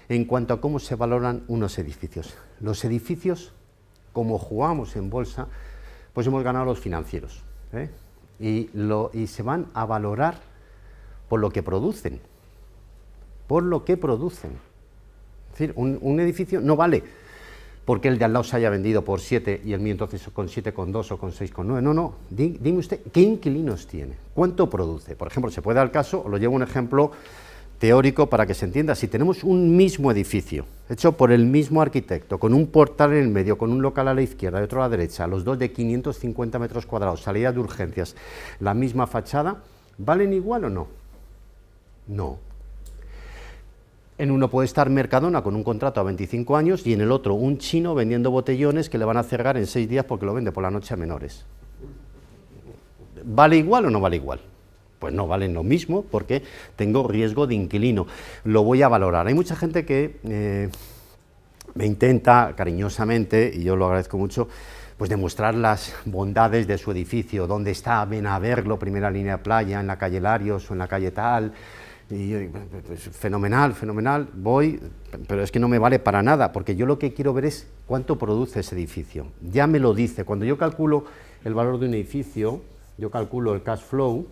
en cuanto a cómo se valoran unos edificios. Los edificios, como jugamos en bolsa, pues hemos ganado los financieros, y se van a valorar por lo que producen. Por lo que producen. Es decir, un edificio no vale porque el de al lado se haya vendido por 7 y el mío entonces con 7,2 o con 6,9. No, no. Dime usted, ¿qué inquilinos tiene? ¿Cuánto produce? Por ejemplo, se puede dar el caso, os lo llevo un ejemplo teórico para que se entienda. Si tenemos un mismo edificio, hecho por el mismo arquitecto, con un portal en el medio, con un local a la izquierda y otro a la derecha, los dos de 550 metros cuadrados, salida de urgencias, la misma fachada, ¿valen igual o no? No. En uno puede estar Mercadona con un contrato a 25 años y en el otro un chino vendiendo botellones que le van a cerrar en 6 días porque lo vende por la noche a menores. ¿Vale igual o no vale igual? Pues no valen lo mismo porque tengo riesgo de inquilino. Lo voy a valorar. Hay mucha gente que me intenta cariñosamente, y yo lo agradezco mucho, pues demostrar las bondades de su edificio. ¿Dónde está? Ven a verlo, primera línea de playa, en la calle Larios o en la calle tal. Y yo digo, pues, fenomenal, fenomenal, voy, pero es que no me vale para nada, porque yo lo que quiero ver es cuánto produce ese edificio. Ya me lo dice. Cuando yo calculo el valor de un edificio, yo calculo el cash flow,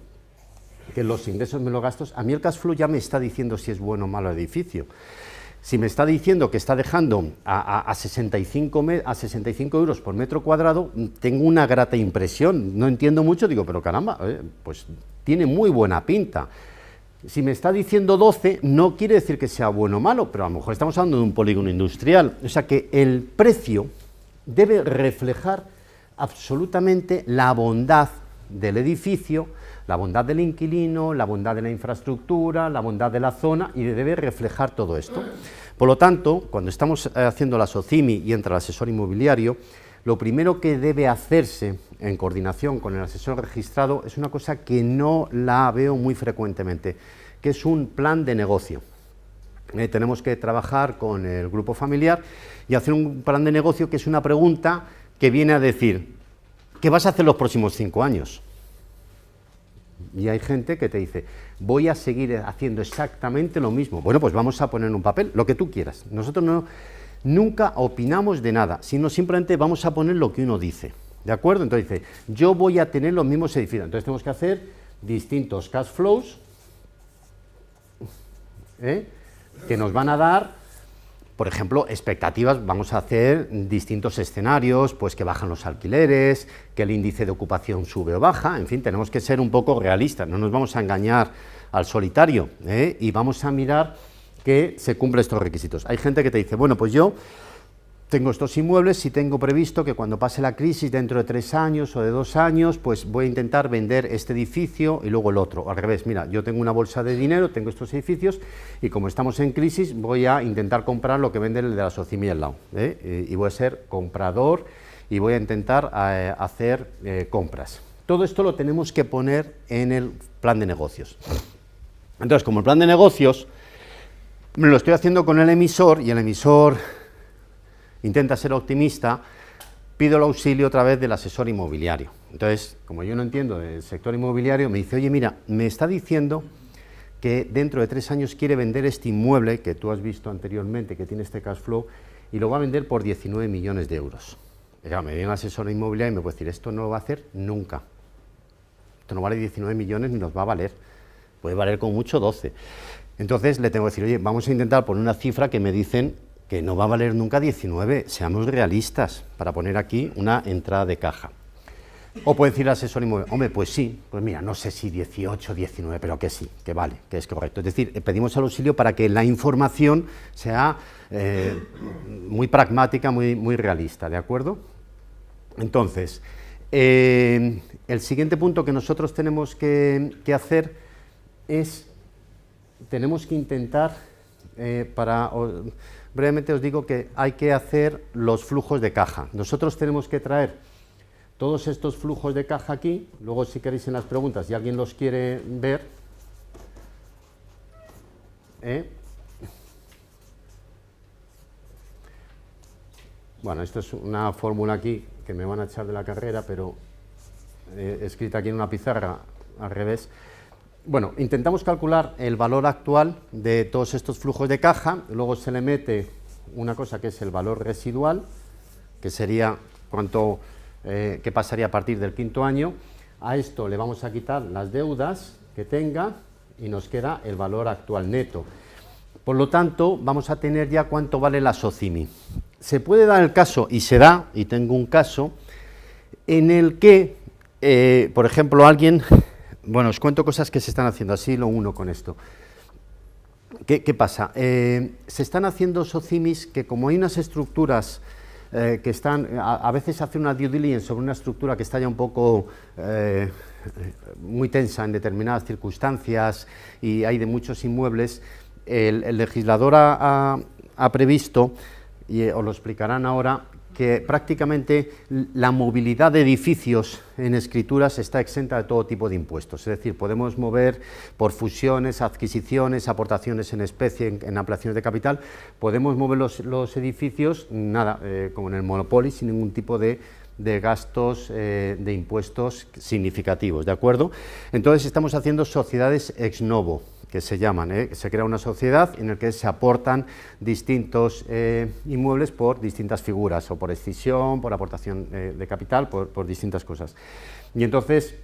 que los ingresos menos los gastos, a mí el cash flow ya me está diciendo si es bueno o malo el edificio. Si me está diciendo que está dejando a 65 euros por metro cuadrado, tengo una grata impresión. No entiendo mucho, digo, pero caramba, pues tiene muy buena pinta. Si me está diciendo 12, no quiere decir que sea bueno o malo, pero a lo mejor estamos hablando de un polígono industrial. O sea que el precio debe reflejar absolutamente la bondad del edificio, la bondad del inquilino, la bondad de la infraestructura, la bondad de la zona, y debe reflejar todo esto. Por lo tanto, cuando estamos haciendo la SOCIMI y entra el asesor inmobiliario, lo primero que debe hacerse en coordinación con el asesor registrado es una cosa que no la veo muy frecuentemente, que es un plan de negocio. Tenemos que trabajar con el grupo familiar y hacer un plan de negocio que es una pregunta que viene a decir, ¿qué vas a hacer los próximos 5 años? Y hay gente que te dice, voy a seguir haciendo exactamente lo mismo. Bueno, pues vamos a poner en un papel lo que tú quieras. Nosotros nunca opinamos de nada, sino simplemente vamos a poner lo que uno dice. ¿De acuerdo? Entonces dice, yo voy a tener los mismos edificios. Entonces tenemos que hacer distintos cash flows que nos van a dar, por ejemplo, expectativas. Vamos a hacer distintos escenarios, pues que bajan los alquileres, que el índice de ocupación sube o baja. En fin, tenemos que ser un poco realistas, no nos vamos a engañar al solitario, y vamos a mirar que se cumplen estos requisitos. Hay gente que te dice, bueno, pues yo tengo estos inmuebles y tengo previsto que cuando pase la crisis dentro de 3 años o de 2 años, pues voy a intentar vender este edificio y luego el otro. Al revés, mira, yo tengo una bolsa de dinero, tengo estos edificios y como estamos en crisis voy a intentar comprar lo que vende el de la SOCIMI al lado, y voy a ser comprador y voy a intentar hacer compras. Todo esto lo tenemos que poner en el plan de negocios. Entonces, como el plan de negocios me lo estoy haciendo con el emisor y el emisor intenta ser optimista, pido el auxilio otra vez del asesor inmobiliario. Entonces, como yo no entiendo del sector inmobiliario, me dice, oye, mira, me está diciendo que dentro de 3 años quiere vender este inmueble que tú has visto anteriormente, que tiene este cash flow, y lo va a vender por 19 millones de euros. Y claro, me viene el asesor inmobiliario y me puede decir, esto no lo va a hacer nunca. Esto no vale 19 millones ni nos va a valer. Puede valer como mucho 12. Entonces le tengo que decir, oye, vamos a intentar poner una cifra que me dicen que no va a valer nunca 19, seamos realistas, para poner aquí una entrada de caja. O puede decir el asesor inmobiliario, hombre, pues sí, pues mira, no sé si 18, 19, pero que sí, que vale, que es correcto. Es decir, pedimos el auxilio para que la información sea muy pragmática, muy realista, ¿de acuerdo? Entonces, el siguiente punto que nosotros tenemos que hacer es, tenemos que intentar, brevemente os digo que hay que hacer los flujos de caja. Nosotros tenemos que traer todos estos flujos de caja aquí, luego si queréis en las preguntas, si alguien los quiere ver, bueno, esto es una fórmula aquí que me van a echar de la carrera, pero escrita aquí en una pizarra al revés. Bueno, intentamos calcular el valor actual de todos estos flujos de caja, luego se le mete una cosa que es el valor residual, que sería cuánto, qué pasaría a partir del 5.º año. A esto le vamos a quitar las deudas que tenga, y nos queda el valor actual neto. Por lo tanto, vamos a tener ya cuánto vale la SOCIMI. Se puede dar el caso, y se da, y tengo un caso, en el que, por ejemplo, alguien... Bueno, os cuento cosas que se están haciendo, así lo uno con esto. ¿Qué pasa? Se están haciendo SOCIMIs que, como hay unas estructuras que están... A veces hace una due diligence sobre una estructura que está ya un poco muy tensa en determinadas circunstancias y hay de muchos inmuebles, el legislador ha previsto, y os lo explicarán ahora, que prácticamente la movilidad de edificios en escrituras está exenta de todo tipo de impuestos. Es decir, podemos mover por fusiones, adquisiciones, aportaciones en especie, en ampliaciones de capital, podemos mover los edificios, nada, como en el Monopoly, sin ningún tipo de gastos de impuestos significativos, ¿de acuerdo? Entonces estamos haciendo sociedades ex novo, que se llaman, se crea una sociedad en la que se aportan distintos inmuebles por distintas figuras, o por escisión, por aportación de capital, por distintas cosas. Y entonces,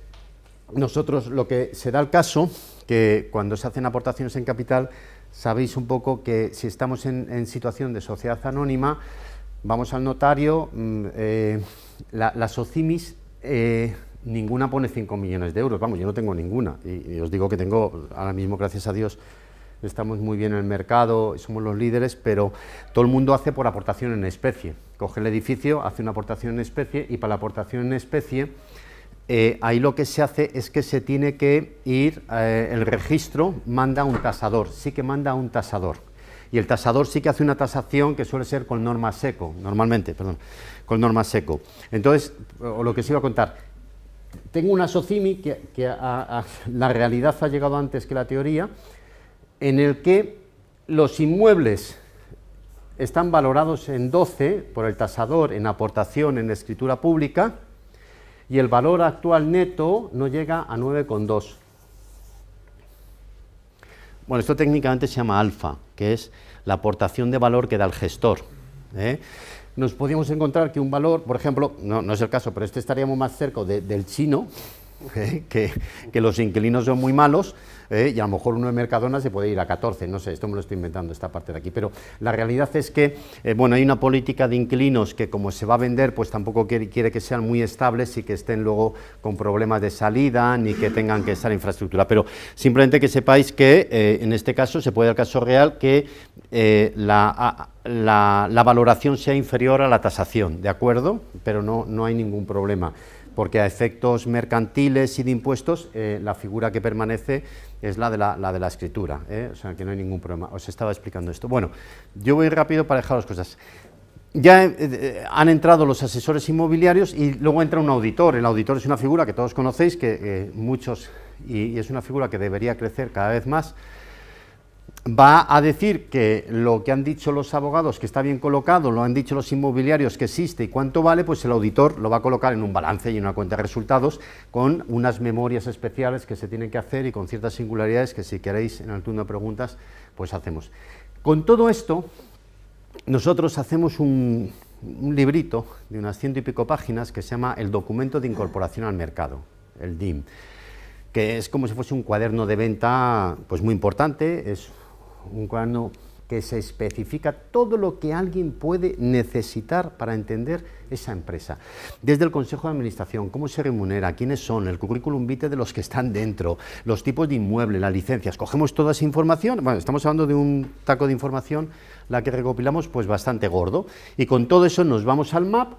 nosotros, lo que se da el caso, que cuando se hacen aportaciones en capital, sabéis un poco que si estamos en situación de sociedad anónima, vamos al notario, las SOCIMIs, ninguna pone 5 millones de euros, vamos, yo no tengo ninguna, y os digo que tengo, ahora mismo, gracias a Dios, estamos muy bien en el mercado, somos los líderes, pero todo el mundo hace por aportación en especie, coge el edificio, hace una aportación en especie, y para la aportación en especie, ahí lo que se hace es que se tiene que ir, el registro manda un tasador, sí que manda un tasador, y el tasador sí que hace una tasación que suele ser con norma seco, normalmente, perdón, con norma seco. Entonces, o lo que os iba a contar, tengo una SOCIMI que la realidad ha llegado antes que la teoría, en el que los inmuebles están valorados en 12 por el tasador en aportación en escritura pública y el valor actual neto no llega a 9,2. Bueno, esto técnicamente se llama alfa, que es la aportación de valor que da el gestor. Nos podíamos encontrar que un valor, por ejemplo, no es el caso, pero estaríamos más cerca del chino, que los inquilinos son muy malos, y a lo mejor uno de Mercadona se puede ir a 14, no sé, esto me lo estoy inventando, esta parte de aquí, pero la realidad es que, bueno, hay una política de inquilinos que, como se va a vender, pues tampoco quiere que sean muy estables y que estén luego con problemas de salida, ni que tengan que estar en infraestructura, pero simplemente que sepáis que, en este caso, se puede dar el caso real que la valoración sea inferior a la tasación, ¿de acuerdo? Pero no hay ningún problema, porque a efectos mercantiles y de impuestos, la figura que permanece es la de la escritura, o sea que no hay ningún problema. Os estaba explicando esto. Bueno, yo voy rápido para dejar las cosas. Ya han entrado los asesores inmobiliarios y luego entra un auditor. El auditor es una figura que todos conocéis, que muchos, y es una figura que debería crecer cada vez más. Va a decir que lo que han dicho los abogados, que está bien colocado, lo han dicho los inmobiliarios, que existe y cuánto vale, pues el auditor lo va a colocar en un balance y en una cuenta de resultados con unas memorias especiales que se tienen que hacer y con ciertas singularidades que, si queréis, en el turno de preguntas, pues hacemos. Con todo esto, nosotros hacemos un librito de unas 100 y pico páginas que se llama el Documento de Incorporación al Mercado, el DIM, que es como si fuese un cuaderno de venta pues muy importante, es un cuaderno que se especifica todo lo que alguien puede necesitar para entender esa empresa. Desde el Consejo de Administración, cómo se remunera, quiénes son, el currículum vitae de los que están dentro, los tipos de inmueble, las licencias, cogemos toda esa información, bueno, estamos hablando de un taco de información, la que recopilamos pues bastante gordo, y con todo eso nos vamos al MAP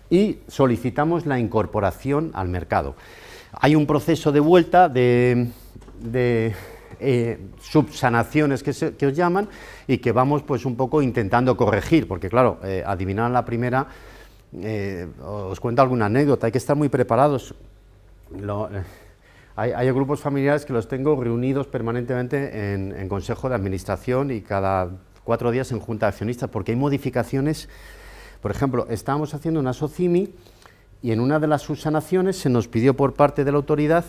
y solicitamos la incorporación al mercado. Hay un proceso de vuelta de subsanaciones que os llaman y que vamos pues un poco intentando corregir, porque claro, adivinar la primera, os cuento alguna anécdota, hay que estar muy preparados. Hay grupos familiares que los tengo reunidos permanentemente en Consejo de Administración y cada 4 días en Junta de Accionistas, porque hay modificaciones. Por ejemplo, estábamos haciendo una SOCIMI y en una de las subsanaciones se nos pidió por parte de la autoridad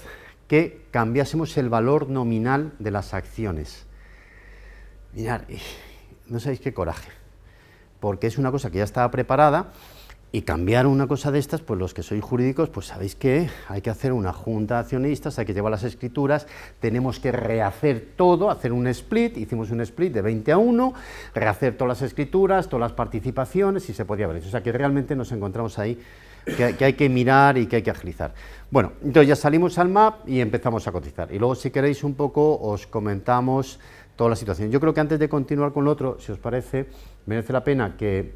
que cambiásemos el valor nominal de las acciones. Mirad, no sabéis qué coraje, porque es una cosa que ya estaba preparada Y cambiar una cosa de estas, pues los que sois jurídicos, pues sabéis que hay que hacer una junta de accionistas, hay que llevar las escrituras, tenemos que rehacer todo, hacer un split, hicimos un split de 20-1, rehacer todas las escrituras, todas las participaciones, y se podía haber hecho. O sea que realmente nos encontramos ahí que hay que mirar y que hay que agilizar. Bueno, entonces ya salimos al MAP y empezamos a cotizar. Y luego, si queréis un poco, os comentamos toda la situación. Yo creo que antes de continuar con lo otro, si os parece, merece la pena que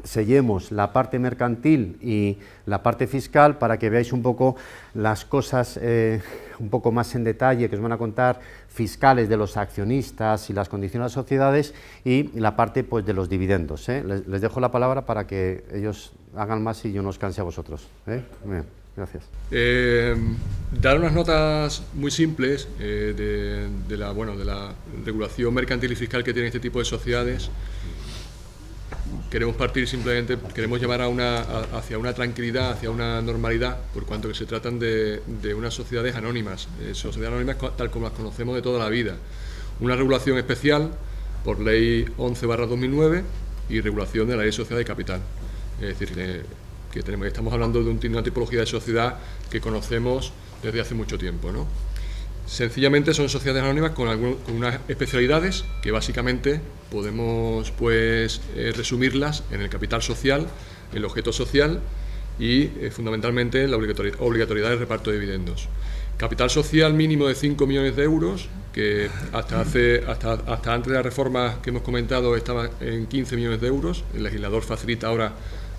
sellemos la parte mercantil y la parte fiscal para que veáis un poco las cosas un poco más en detalle que os van a contar fiscales de los accionistas y las condiciones de las sociedades y la parte pues de los dividendos. Les dejo la palabra para que ellos hagan más y yo no os canse a vosotros. Bien, gracias. Dar unas notas muy simples de la regulación mercantil y fiscal que tiene este tipo de sociedades. Queremos partir simplemente, queremos llevar hacia una tranquilidad, hacia una normalidad, por cuanto que se tratan de unas sociedades anónimas tal como las conocemos de toda la vida. Una regulación especial por ley 11/2009 y regulación de la ley de sociedad de capital. Es decir, que estamos hablando de una tipología de sociedad que conocemos desde hace mucho tiempo, ¿no? Sencillamente son sociedades anónimas con unas especialidades que básicamente podemos resumirlas en el capital social, el objeto social y fundamentalmente en la obligatoriedad del reparto de dividendos. Capital social mínimo de 5 millones de euros, que hasta antes de la reforma que hemos comentado estaba en 15 millones de euros. El legislador facilita ahora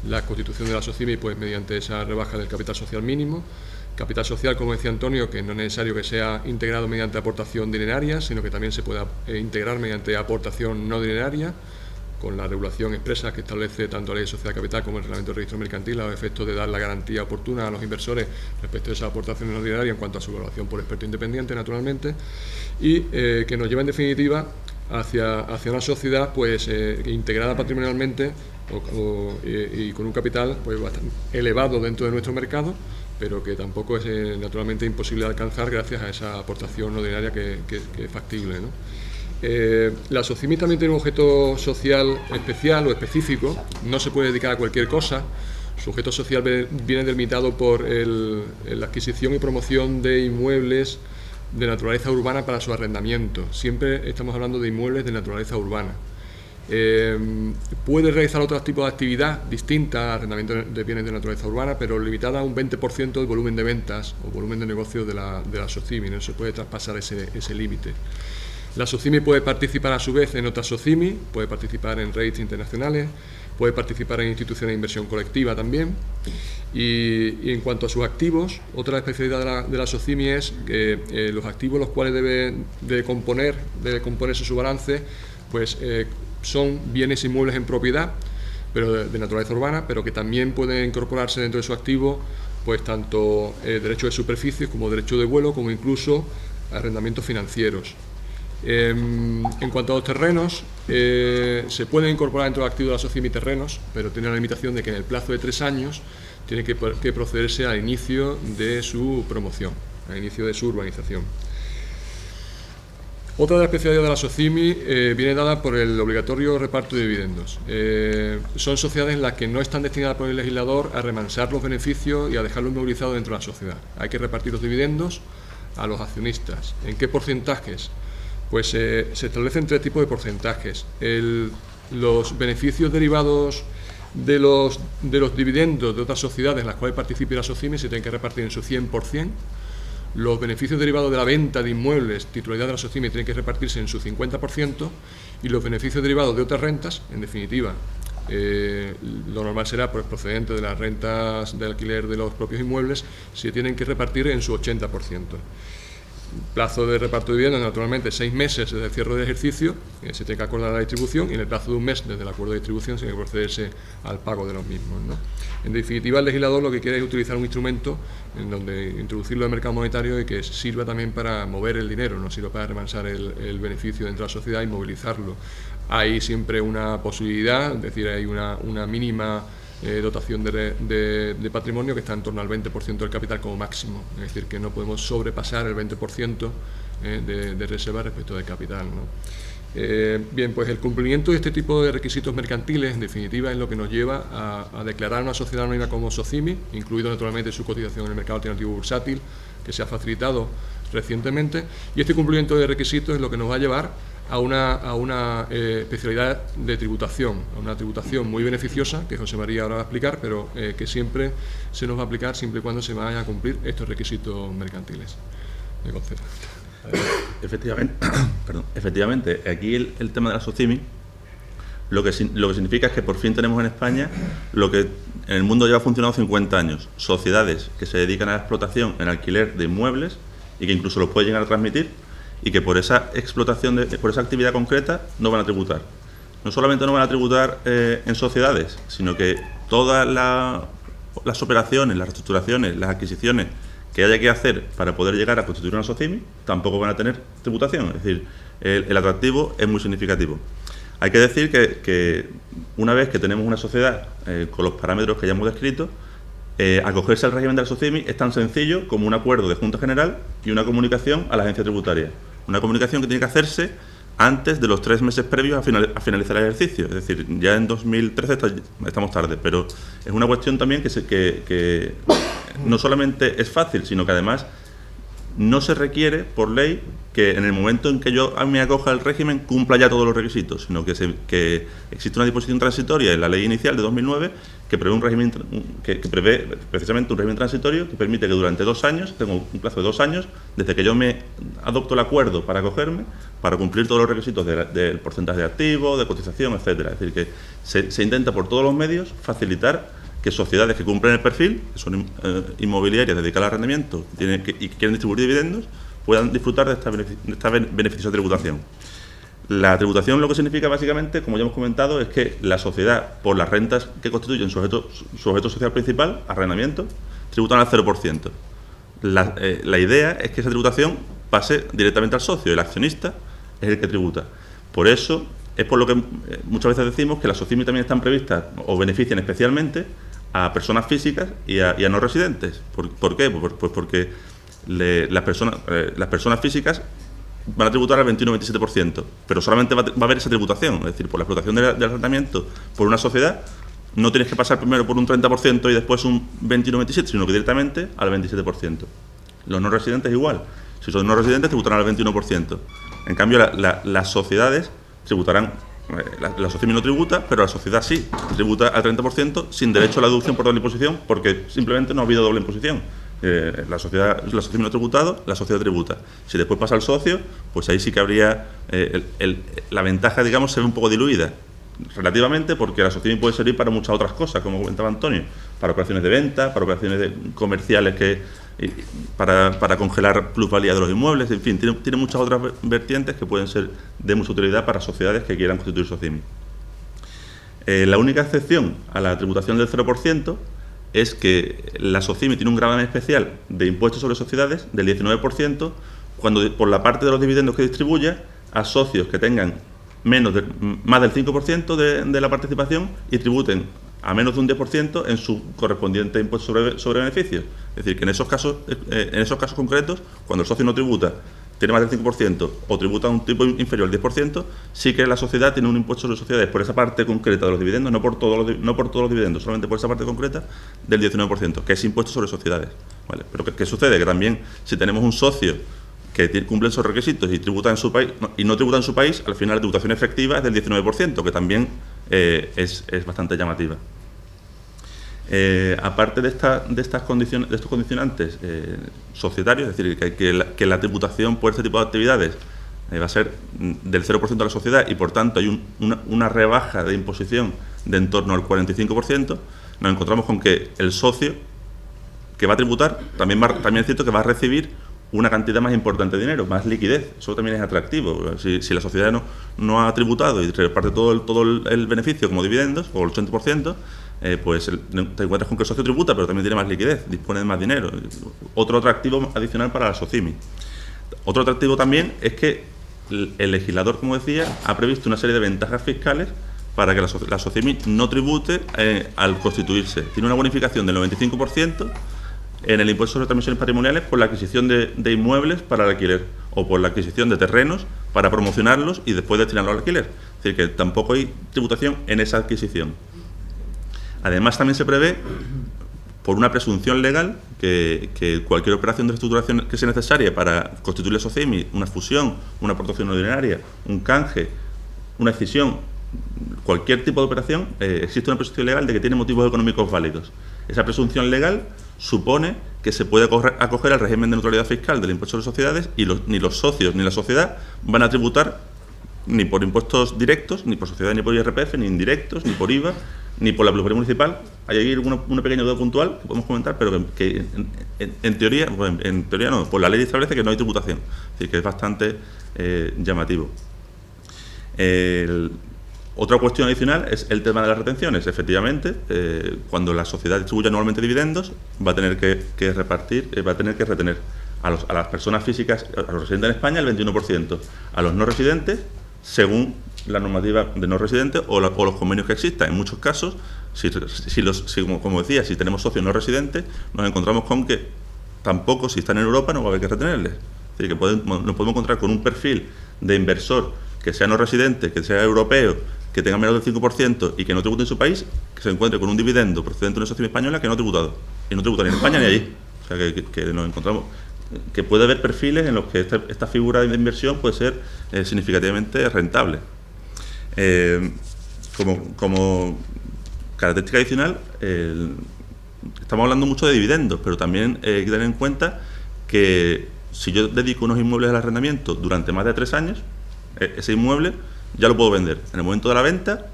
la constitución de la SOCIMI mediante esa rebaja del capital social mínimo. Capital social, como decía Antonio, que no es necesario que sea integrado mediante aportación dineraria, sino que también se pueda integrar mediante aportación no dineraria, con la regulación expresa que establece tanto la Ley de Sociedad de Capital como el Reglamento de Registro Mercantil, a los efectos de dar la garantía oportuna a los inversores respecto a esa aportación no dineraria en cuanto a su evaluación por experto independiente, naturalmente, y que nos lleva en definitiva hacia una sociedad integrada patrimonialmente y con un capital bastante elevado dentro de nuestro mercado, pero que tampoco es naturalmente imposible de alcanzar gracias a esa aportación no dineria que es factible, ¿no? La SOCIMI también tiene un objeto social especial o específico, no se puede dedicar a cualquier cosa. Su objeto social viene delimitado por la adquisición y promoción de inmuebles de naturaleza urbana para su arrendamiento. Siempre estamos hablando de inmuebles de naturaleza urbana. Puede realizar otros tipos de actividad distinta al arrendamiento de bienes de naturaleza urbana, pero limitada a un 20% del volumen de ventas o volumen de negocio de la SOCIMI. No se puede traspasar ese límite. La SOCIMI puede participar a su vez en otras SOCIMI, puede participar en REITs internacionales, puede participar en instituciones de inversión colectiva también. Y en cuanto a sus activos, otra especialidad de la SOCIMI es que los activos los cuales debe componerse su balance, son bienes inmuebles en propiedad, pero de naturaleza urbana, pero que también pueden incorporarse dentro de su activo, tanto derechos de superficie como derechos de vuelo, como incluso arrendamientos financieros. En cuanto a los terrenos, se pueden incorporar dentro del activo de la SOCIMI terrenos, pero tiene la limitación de que en el plazo de 3 años tiene que procederse al inicio de su promoción, al inicio de su urbanización. Otra de las especialidades de la SOCIMI viene dada por el obligatorio reparto de dividendos. Son sociedades en las que no están destinadas por el legislador a remansar los beneficios y a dejarlos movilizados dentro de la sociedad. Hay que repartir los dividendos a los accionistas. ¿En qué porcentajes? Se establecen 3 tipos de porcentajes. Los beneficios derivados de los dividendos de otras sociedades en las cuales participe la SOCIMI se tienen que repartir en su 100%. Los beneficios derivados de la venta de inmuebles, titularidad de la SOCIMI, tienen que repartirse en su 50%, y los beneficios derivados de otras rentas, en definitiva, lo normal será procedente de las rentas de alquiler de los propios inmuebles, se tienen que repartir en su 80%. Plazo de reparto de dividendos, naturalmente, 6 meses desde el cierre del ejercicio, se tiene que acordar la distribución, y en el plazo de 1 mes desde el acuerdo de distribución se tiene que procederse al pago de los mismos, ¿no? En definitiva, el legislador lo que quiere es utilizar un instrumento en donde introducirlo al mercado monetario y que sirva también para mover el dinero, no sirva para remansar el beneficio dentro de la sociedad y movilizarlo. Hay siempre una posibilidad, es decir, hay una mínima dotación de patrimonio que está en torno al 20% del capital como máximo, es decir, que no podemos sobrepasar el 20% de reserva respecto del capital, ¿no? Bien, pues el cumplimiento de este tipo de requisitos mercantiles, en definitiva, es lo que nos lleva a declarar una sociedad anónima como SOCIMI, incluido naturalmente su cotización en el mercado alternativo bursátil, que se ha facilitado recientemente, y este cumplimiento de requisitos es lo que nos va a llevar a una especialidad de tributación, a una tributación muy beneficiosa, que José María ahora va a explicar, pero que siempre se nos va a aplicar siempre y cuando se vayan a cumplir estos requisitos mercantiles. Me concedo. Efectivamente, aquí el tema de la SOCIMI lo que significa es que por fin tenemos en España lo que en el mundo lleva funcionando 50 años, sociedades que se dedican a la explotación en alquiler de inmuebles y que incluso los pueden llegar a transmitir y que por esa explotación, por esa actividad concreta no van a tributar. No solamente no van a tributar en sociedades, sino que todas las operaciones, las reestructuraciones, las adquisiciones que haya que hacer para poder llegar a constituir una SOCIMI tampoco van a tener tributación. Es decir, el atractivo es muy significativo. Hay que decir que una vez que tenemos una sociedad con los parámetros que ya hemos descrito, acogerse al régimen de la SOCIMI es tan sencillo como un acuerdo de Junta General y una comunicación a la agencia tributaria. Una comunicación que tiene que hacerse antes de los 3 meses previos a finalizar el ejercicio. Es decir, ya en 2013 estamos tarde, pero es una cuestión también que no solamente es fácil, sino que además no se requiere por ley que en el momento en que yo me acoja al régimen cumpla ya todos los requisitos, sino que existe una disposición transitoria en la ley inicial de 2009 que prevé un régimen que prevé precisamente un régimen transitorio que permite que durante 2 años, tengo un plazo de 2 años, desde que yo me adopto el acuerdo para acogerme, para cumplir todos los requisitos del porcentaje de activo, de cotización, etcétera. Es decir, que se intenta por todos los medios facilitar que sociedades que cumplen el perfil, que son inmobiliarias dedicadas al arrendamiento y que quieren distribuir dividendos, puedan disfrutar de esta beneficiosa tributación. La tributación lo que significa básicamente, como ya hemos comentado, es que la sociedad, por las rentas que constituyen su objeto social principal, arrendamiento, tributan al 0%. La idea es que esa tributación pase directamente al socio, el accionista es el que tributa. Por eso es por lo que muchas veces decimos que las SOCIMI también están previstas o benefician especialmente a personas físicas y a no residentes. ¿Por qué? Pues porque las personas físicas van a tributar al 21-27%, pero solamente va a haber esa tributación, es decir, por la explotación del arrendamiento por una sociedad no tienes que pasar primero por un 30% y después un 21-27%, sino que directamente al 27%. Los no residentes igual, si son no residentes tributarán al 21%. En cambio, las sociedades tributarán, la SOCIMI no tributa, pero la sociedad sí, tributa al 30% sin derecho a la deducción por doble imposición, porque simplemente no ha habido doble imposición. La SOCIMI no ha tributado, la sociedad tributa. Si después pasa al socio, pues ahí sí que habría, la ventaja, digamos, se ve un poco diluida, relativamente, porque la SOCIMI puede servir para muchas otras cosas, como comentaba Antonio, para operaciones de venta, para operaciones comerciales para congelar plusvalía de los inmuebles, en fin, tiene muchas otras vertientes que pueden ser de mucha utilidad para sociedades que quieran constituir SOCIMI. La única excepción a la tributación del 0% es que la SOCIMI tiene un gravamen especial de impuestos sobre sociedades del 19% cuando por la parte de los dividendos que distribuya a socios que tengan más del 5% de la participación y tributen a menos de un 10% en su correspondiente impuesto sobre beneficios. Es decir, que en esos casos concretos, cuando el socio no tributa, tiene más del 5% o tributa un tipo inferior al 10%, sí que la sociedad tiene un impuesto sobre sociedades por esa parte concreta de los dividendos, no por todos los dividendos, solamente por esa parte concreta del 19%, que es impuesto sobre sociedades. ¿Vale? Pero ¿qué sucede? Que también si tenemos un socio que cumple esos requisitos y tributa en su país y no tributa en su país, al final la tributación efectiva es del 19%, que también es bastante llamativa. Aparte de estos condicionantes societarios, es decir, que la tributación por este tipo de actividades va a ser del 0% de la sociedad y por tanto hay una rebaja de imposición de en torno al 45%, nos encontramos con que el socio que va a tributar también es cierto que va a recibir una cantidad más importante de dinero, más liquidez. Eso también es atractivo. Si la sociedad no ha tributado y reparte todo el beneficio como dividendos, o el 80%, pues te encuentras con que el socio tributa, pero también tiene más liquidez, dispone de más dinero. Otro atractivo adicional para la SOCIMI. Otro atractivo también es que el legislador, como decía, ha previsto una serie de ventajas fiscales para que la SOCIMI no tribute al constituirse. Tiene una bonificación del 95% en el impuesto sobre transmisiones patrimoniales por la adquisición de inmuebles para el alquiler o por la adquisición de terrenos para promocionarlos y después destinarlos al alquiler. Es decir, que tampoco hay tributación en esa adquisición. Además, también se prevé, por una presunción legal, que cualquier operación de reestructuración que sea necesaria para constituir la SOCIMI, una fusión, una aportación ordinaria, un canje, una escisión, cualquier tipo de operación, existe una presunción legal de que tiene motivos económicos válidos. Esa presunción legal supone que se puede acoger al régimen de neutralidad fiscal del impuesto sobre sociedades y ni los socios ni la sociedad van a tributar ni por impuestos directos, ni por sociedad, ni por IRPF, ni indirectos, ni por IVA, ni por la plusvalía municipal. Hay ahí una pequeña duda puntual que podemos comentar, pero que en teoría, bueno, en teoría no, por la ley establece que no hay tributación, es decir, que es bastante llamativo. Otra cuestión adicional es el tema de las retenciones. Efectivamente, cuando la sociedad distribuye anualmente dividendos, va a tener que repartir, va a tener que retener a las personas físicas, a los residentes en España, el 21%, a los no residentes, según la normativa de no residentes o los convenios que existan. En muchos casos, como decía, si tenemos socios no residentes, nos encontramos con que tampoco, si están en Europa, no va a haber que retenerles. Es decir, que nos podemos encontrar con un perfil de inversor que sea no residente, que sea europeo, que tenga menos del 5% y que no tribute en su país, que se encuentre con un dividendo procedente de una sociedad española que no ha tributado. Y no tributa ni en España ni allí. O sea, que nos encontramos que puede haber perfiles en los que esta figura de inversión puede ser significativamente rentable. Como característica adicional, estamos hablando mucho de dividendos, pero también hay que tener en cuenta que si yo dedico unos inmuebles al arrendamiento durante más de 3 años, ese inmueble ya lo puedo vender. En el momento de la venta,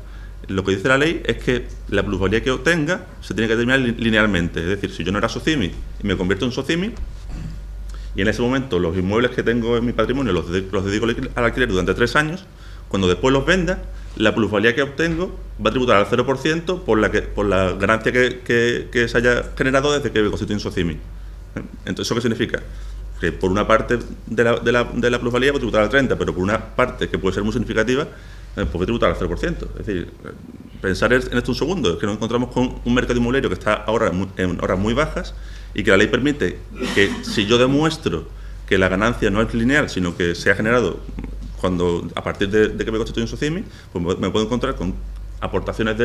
lo que dice la ley es que la plusvalía que obtenga se tiene que determinar linealmente. Es decir, si yo no era SOCIMI y me convierto en SOCIMI, y en ese momento los inmuebles que tengo en mi patrimonio los dedico al alquiler durante 3 años, cuando después los venda, la plusvalía que obtengo va a tributar al 0% por la ganancia que se haya generado desde que me constituyo en SOCIMI. Entonces, ¿eso qué significa? Que por una parte de la plusvalía voy a tributar al 30%, pero por una parte que puede ser muy significativa, pues voy a tributar al 0%. Es decir, pensar en esto un segundo, es que nos encontramos con un mercado inmobiliario que está ahora en horas muy bajas y que la ley permite que, si yo demuestro que la ganancia no es lineal, sino que se ha generado a partir de que me constituyo en SOCIMI, pues me puedo encontrar con aportaciones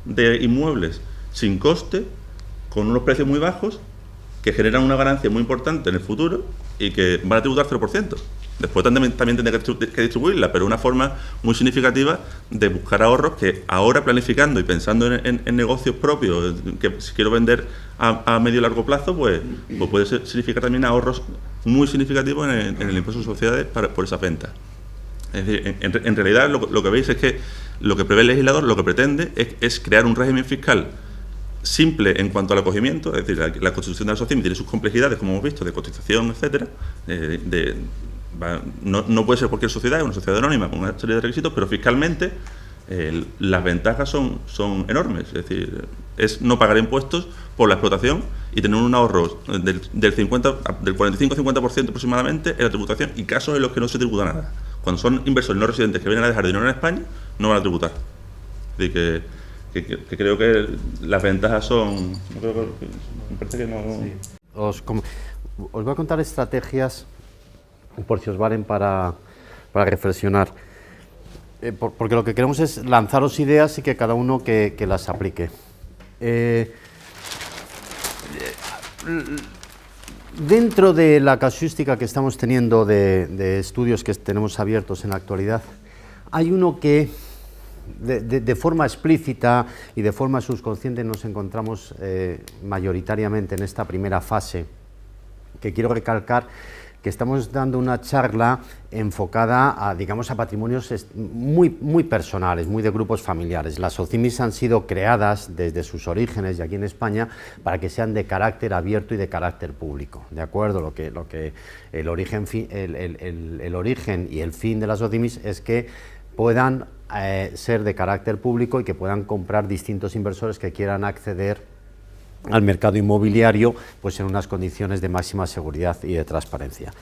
de inmuebles sin coste, con unos precios muy bajos, que generan una ganancia muy importante en el futuro y que van a tributar 0%. Después también tendré que distribuirla, pero una forma muy significativa de buscar ahorros que ahora, planificando y pensando en negocios propios, que si quiero vender a medio y largo plazo, pues puede significar también ahorros muy significativos en el impuesto de sociedades por esa venta. Es decir, en realidad lo que veis es que lo que prevé el legislador, lo que pretende es crear un régimen fiscal simple en cuanto al acogimiento. Es decir, la constitución de la SOCIMI tiene sus complejidades, como hemos visto, de cotización, etcétera. No puede ser cualquier sociedad, es una sociedad anónima con una serie de requisitos, pero fiscalmente las ventajas son enormes. Es decir, es no pagar impuestos por la explotación y tener un ahorro del 45-50% aproximadamente en la tributación, y casos en los que no se tributa nada. Cuando son inversores no residentes que vienen a dejar dinero en España, no van a tributar. Es decir, que creo que las ventajas son... Me parece que no... Sí. Os voy a contar estrategias, por si os valen para reflexionar. Porque lo que queremos es lanzaros ideas y que cada uno que las aplique. Dentro de la casuística que estamos teniendo de estudios que tenemos abiertos en la actualidad, hay uno que de forma explícita y de forma subconsciente nos encontramos mayoritariamente en esta primera fase, que quiero recalcar que estamos dando una charla enfocada a, digamos, a patrimonios muy personales, muy de grupos familiares. Las SOCIMIs han sido creadas desde sus orígenes y aquí en España para que sean de carácter abierto y de carácter público, ¿de acuerdo? Lo que el origen y el fin de las SOCIMIs es que puedan ser de carácter público y que puedan comprar distintos inversores que quieran acceder al mercado inmobiliario, pues en unas condiciones de máxima seguridad y de transparencia.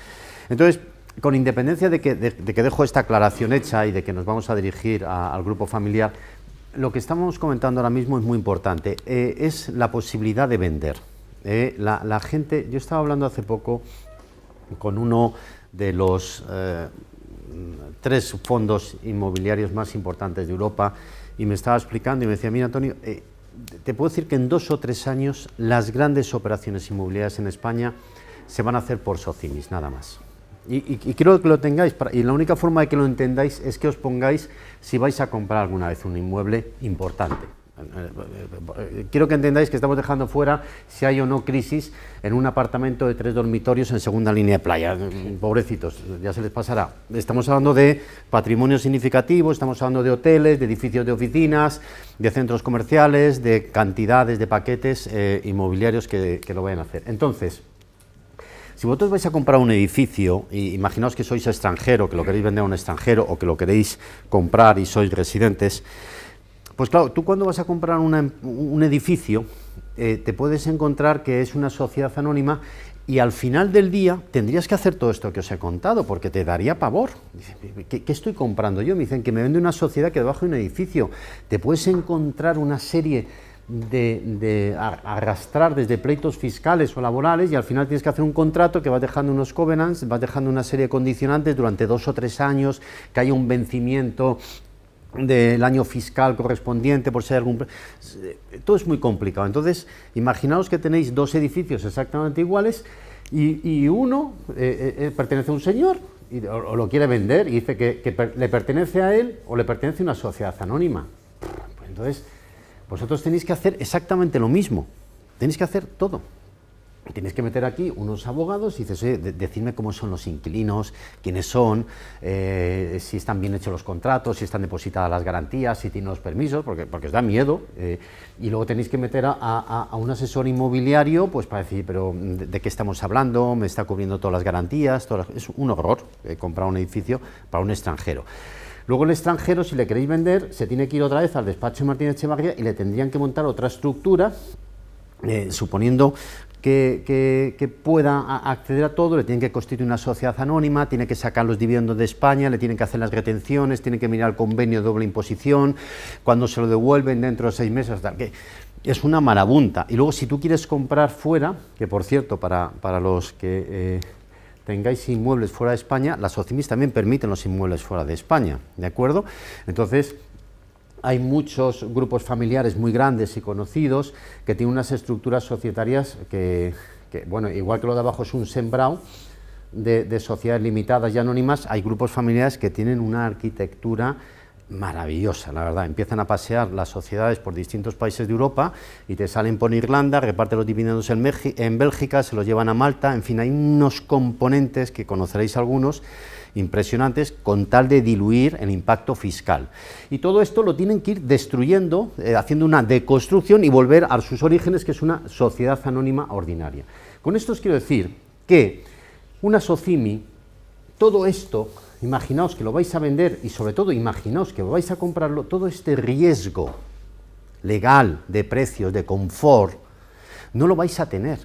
Entonces, con independencia de que dejo esta aclaración hecha y de que nos vamos a dirigir al grupo familiar, lo que estamos comentando ahora mismo es muy importante, es la posibilidad de vender. La gente, yo estaba hablando hace poco con uno de los 3 fondos inmobiliarios más importantes de Europa y me estaba explicando y me decía, mira Antonio, te puedo decir que en 2 o 3 años las grandes operaciones inmobiliarias en España se van a hacer por SOCIMIs, nada más. Y quiero que lo tengáis, y la única forma de que lo entendáis es que os pongáis si vais a comprar alguna vez un inmueble importante. Quiero que entendáis que estamos dejando fuera si hay o no crisis en un apartamento de 3 dormitorios en segunda línea de playa. Pobrecitos, ya se les pasará. Estamos hablando de patrimonio significativo, estamos hablando de hoteles, de edificios de oficinas, de centros comerciales, de cantidades de paquetes inmobiliarios que lo vayan a hacer. Entonces, si vosotros vais a comprar un edificio, y imaginaos que sois extranjero, que lo queréis vender a un extranjero o que lo queréis comprar y sois residentes, pues claro, tú cuando vas a comprar un edificio te puedes encontrar que es una sociedad anónima y al final del día tendrías que hacer todo esto que os he contado porque te daría pavor. ¿Qué estoy comprando yo? Me dicen que me vende una sociedad que debajo de un edificio. Te puedes encontrar una serie de arrastrar desde pleitos fiscales o laborales y al final tienes que hacer un contrato que vas dejando unos covenants, vas dejando una serie de condicionantes durante 2 o 3 años, que haya un vencimiento del año fiscal correspondiente por si hay algún... Todo es muy complicado. Entonces, imaginaos que tenéis 2 edificios exactamente iguales y uno pertenece a un señor o lo quiere vender y dice que le pertenece a él o le pertenece a una sociedad anónima. Pues entonces, vosotros tenéis que hacer exactamente lo mismo. Tenéis que hacer todo. Tienes que meter aquí unos abogados y dices, oye, decidme cómo son los inquilinos, quiénes son, si están bien hechos los contratos, si están depositadas las garantías, si tienen los permisos, porque os da miedo. Y luego tenéis que meter a un asesor inmobiliario pues para decir, pero ¿de qué estamos hablando? ¿Me está cubriendo todas las garantías? Es un horror comprar un edificio para un extranjero. Luego el extranjero, si le queréis vender, se tiene que ir otra vez al despacho de Martínez Echevarría y le tendrían que montar otra estructura, suponiendo que pueda acceder a todo, le tienen que constituir una sociedad anónima, tiene que sacar los dividendos de España, le tienen que hacer las retenciones, tiene que mirar el convenio de doble imposición, cuando se lo devuelven dentro de 6 meses, tal, que es una marabunta. Y luego si tú quieres comprar fuera, que por cierto, para los que tengáis inmuebles fuera de España, las SOCIMIs también permiten los inmuebles fuera de España, ¿de acuerdo? Entonces, hay muchos grupos familiares muy grandes y conocidos que tienen unas estructuras societarias que bueno, igual que lo de abajo es un sembrado de sociedades limitadas y anónimas, hay grupos familiares que tienen una arquitectura maravillosa, la verdad. Empiezan a pasear las sociedades por distintos países de Europa y te salen por Irlanda, reparten los dividendos en Bélgica, se los llevan a Malta, en fin, hay unos componentes que conoceréis algunos, impresionantes, con tal de diluir el impacto fiscal. Y todo esto lo tienen que ir destruyendo, haciendo una deconstrucción y volver a sus orígenes, que es una sociedad anónima ordinaria. Con esto os quiero decir que una SOCIMI, todo esto, imaginaos que lo vais a vender y sobre todo imaginaos que vais a comprarlo, todo este riesgo legal, de precios, de confort, no lo vais a tener.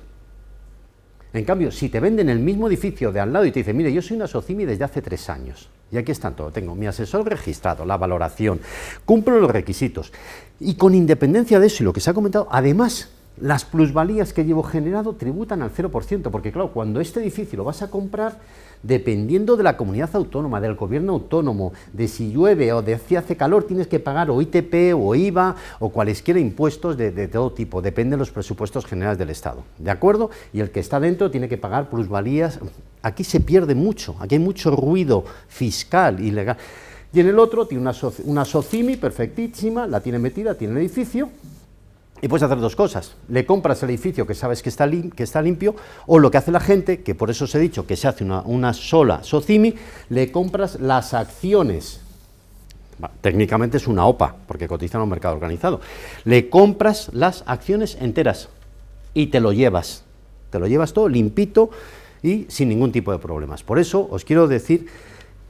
En cambio, si te venden el mismo edificio de al lado y te dicen, mire, yo soy una SOCIMI desde hace 3 años, y aquí está todo, tengo mi asesor registrado, la valoración, cumplo los requisitos, y con independencia de eso y lo que se ha comentado, además, las plusvalías que llevo generado tributan al 0%, porque claro, cuando este edificio lo vas a comprar, dependiendo de la comunidad autónoma, del gobierno autónomo, de si llueve o de si hace calor, tienes que pagar o ITP o IVA o cualesquiera impuestos de todo tipo, depende de los presupuestos generales del Estado, ¿de acuerdo? Y el que está dentro tiene que pagar plusvalías, aquí se pierde mucho, aquí hay mucho ruido fiscal y legal. Y en el otro tiene una SOCIMI perfectísima, la tiene metida, tiene el edificio. Y puedes hacer 2 cosas, le compras el edificio que sabes que está limpio, o lo que hace la gente, que por eso os he dicho que se hace una sola SOCIMI, le compras las acciones, técnicamente es una OPA, porque cotiza en un mercado organizado, le compras las acciones enteras y te lo llevas todo limpito y sin ningún tipo de problemas. Por eso os quiero decir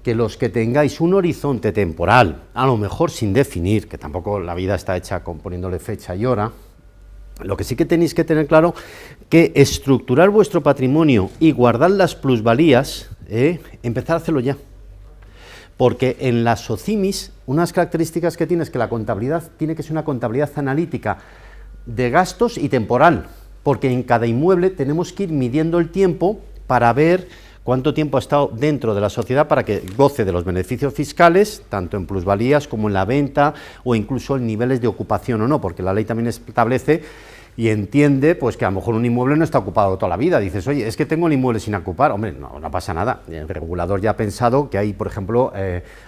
que los que tengáis un horizonte temporal, a lo mejor sin definir, que tampoco la vida está hecha poniéndole fecha y hora, lo que sí que tenéis que tener claro, que estructurar vuestro patrimonio y guardar las plusvalías, empezar a hacerlo ya. Porque en las SOCIMIs, unas características que tiene es que la contabilidad tiene que ser una contabilidad analítica de gastos y temporal, porque en cada inmueble tenemos que ir midiendo el tiempo para ver cuánto tiempo ha estado dentro de la sociedad para que goce de los beneficios fiscales, tanto en plusvalías como en la venta o incluso en niveles de ocupación o no, porque la ley también establece y entiende pues que a lo mejor un inmueble no está ocupado toda la vida. Dices, oye, es que tengo el inmueble sin ocupar. Hombre, no pasa nada. El regulador ya ha pensado que hay, por ejemplo,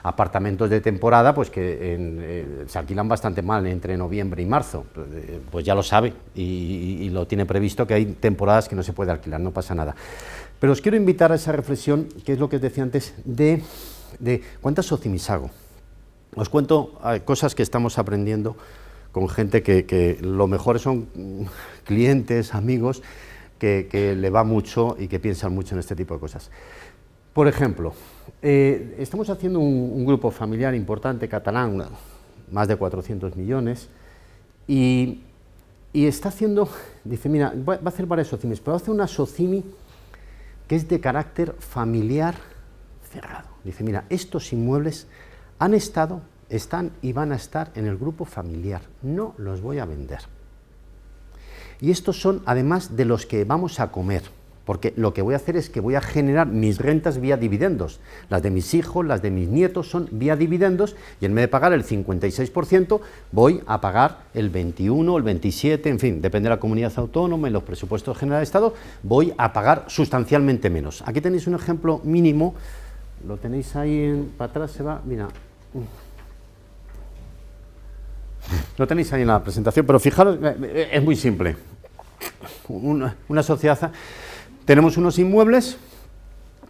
apartamentos de temporada pues que se alquilan bastante mal entre noviembre y marzo. Pues ya lo sabe y lo tiene previsto, que hay temporadas que no se puede alquilar, no pasa nada. Pero os quiero invitar a esa reflexión, que es lo que os decía antes, de cuántas socimis hago. Os cuento cosas que estamos aprendiendo con gente que lo mejor son clientes, amigos, que le va mucho y que piensan mucho en este tipo de cosas. Por ejemplo, estamos haciendo un grupo familiar importante catalán, más de 400 millones, y está haciendo, dice, mira, va a hacer varias socimis, pero va a hacer una socimi que es de carácter familiar cerrado. Dice, mira, estos inmuebles han estado, están y van a estar en el grupo familiar, no los voy a vender. Y estos son además de los que vamos a comer, porque lo que voy a hacer es que voy a generar mis rentas vía dividendos. Las de mis hijos, las de mis nietos son vía dividendos, y en vez de pagar el 56%, voy a pagar el 21, el 27, en fin, depende de la comunidad autónoma y los presupuestos generales de Estado, voy a pagar sustancialmente menos. Aquí tenéis un ejemplo mínimo, lo tenéis ahí, para atrás se va, mira. Lo tenéis ahí en la presentación, pero fijaros, es muy simple. Una sociedad, tenemos unos inmuebles,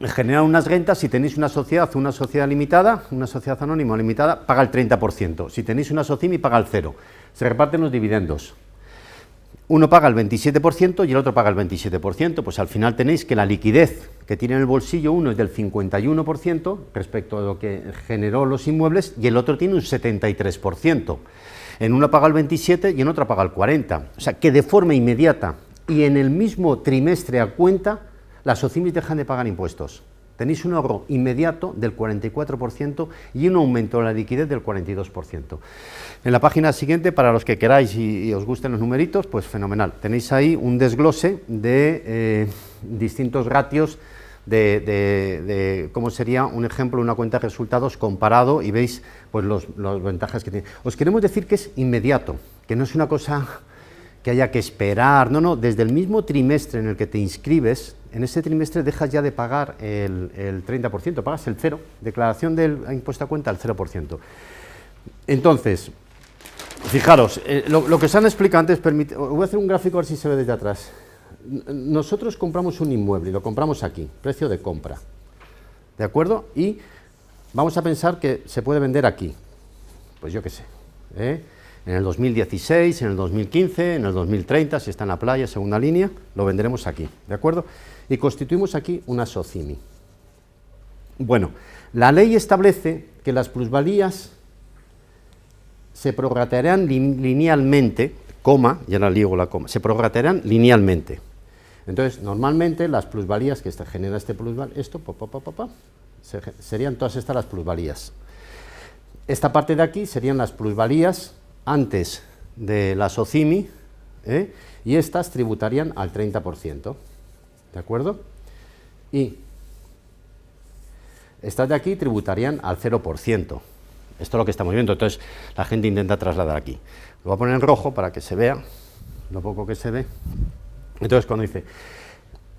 generan unas rentas. Si tenéis una sociedad limitada, una sociedad anónima o limitada, paga el 30%. Si tenéis una socimi, paga el 0%. Se reparten los dividendos. Uno paga el 27% y el otro paga el 27%, pues al final tenéis que la liquidez que tiene en el bolsillo uno es del 51% respecto a lo que generó los inmuebles, y el otro tiene un 73%. En uno paga el 27% y en otro paga el 40%. O sea, que de forma inmediata y en el mismo trimestre a cuenta, las socimis dejan de pagar impuestos. Tenéis un ahorro inmediato del 44% y un aumento de la liquidez del 42%. En la página siguiente, para los que queráis y os gusten los numeritos, pues fenomenal. Tenéis ahí un desglose de distintos ratios de cómo sería un ejemplo, una cuenta de resultados comparado, y veis pues las ventajas que tiene. Os queremos decir que es inmediato, que no es una cosa que haya que esperar, no, desde el mismo trimestre en el que te inscribes, en ese trimestre dejas ya de pagar el 30%, pagas el 0%, declaración del impuesto a cuenta al 0%. Entonces, fijaros, lo que os han explicado antes, voy a hacer un gráfico a ver si se ve desde atrás. Nosotros compramos un inmueble y lo compramos aquí, precio de compra, ¿de acuerdo? Y vamos a pensar que se puede vender aquí, pues yo qué sé, en el 2016, en el 2015, en el 2030, si está en la playa, segunda línea, lo venderemos aquí, ¿de acuerdo? Y constituimos aquí una socimi. Bueno, la ley establece que las plusvalías se prorratearán linealmente, coma, ya la ligo la coma, se prorratearán linealmente. Entonces, normalmente las plusvalías que genera este plusvalía, esto, serían todas estas las plusvalías. Esta parte de aquí serían las plusvalías antes de la socimi, y estas tributarían al 30%, ¿de acuerdo? Y estas de aquí tributarían al 0%. Esto es lo que estamos viendo, entonces la gente intenta trasladar aquí. Lo voy a poner en rojo para que se vea lo poco que se ve. Entonces, cuando dice,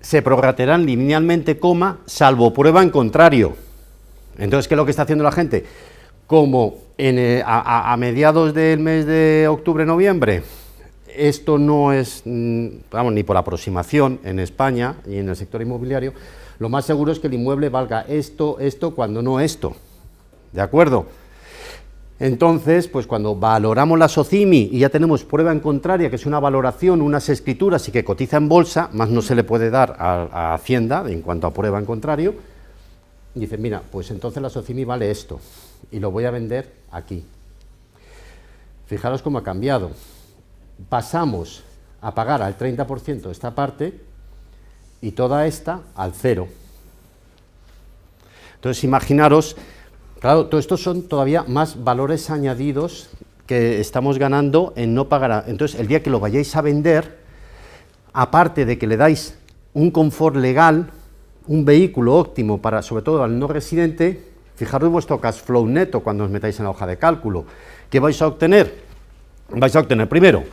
se prorratearán linealmente, coma, salvo prueba en contrario. Entonces, ¿qué es lo que está haciendo la gente? Como a mediados del mes de octubre-noviembre, esto no es, vamos, ni por aproximación en España y en el sector inmobiliario, lo más seguro es que el inmueble valga esto, cuando no esto. ¿De acuerdo? Entonces, pues cuando valoramos la socimi y ya tenemos prueba en contraria, que es una valoración, unas escrituras y que cotiza en bolsa, más no se le puede dar a Hacienda en cuanto a prueba en contrario, y dice, mira, pues entonces la socimi vale esto, y lo voy a vender aquí. Fijaros cómo ha cambiado. Pasamos a pagar al 30% esta parte y toda esta al 0%. Entonces, imaginaros. Claro, todo esto son todavía más valores añadidos que estamos ganando en no pagar. Entonces, el día que lo vayáis a vender, aparte de que le dais un confort legal, un vehículo óptimo para, sobre todo al no residente, fijaros vuestro cash flow neto cuando os metáis en la hoja de cálculo. ¿Qué vais a obtener? Vais a obtener, primero,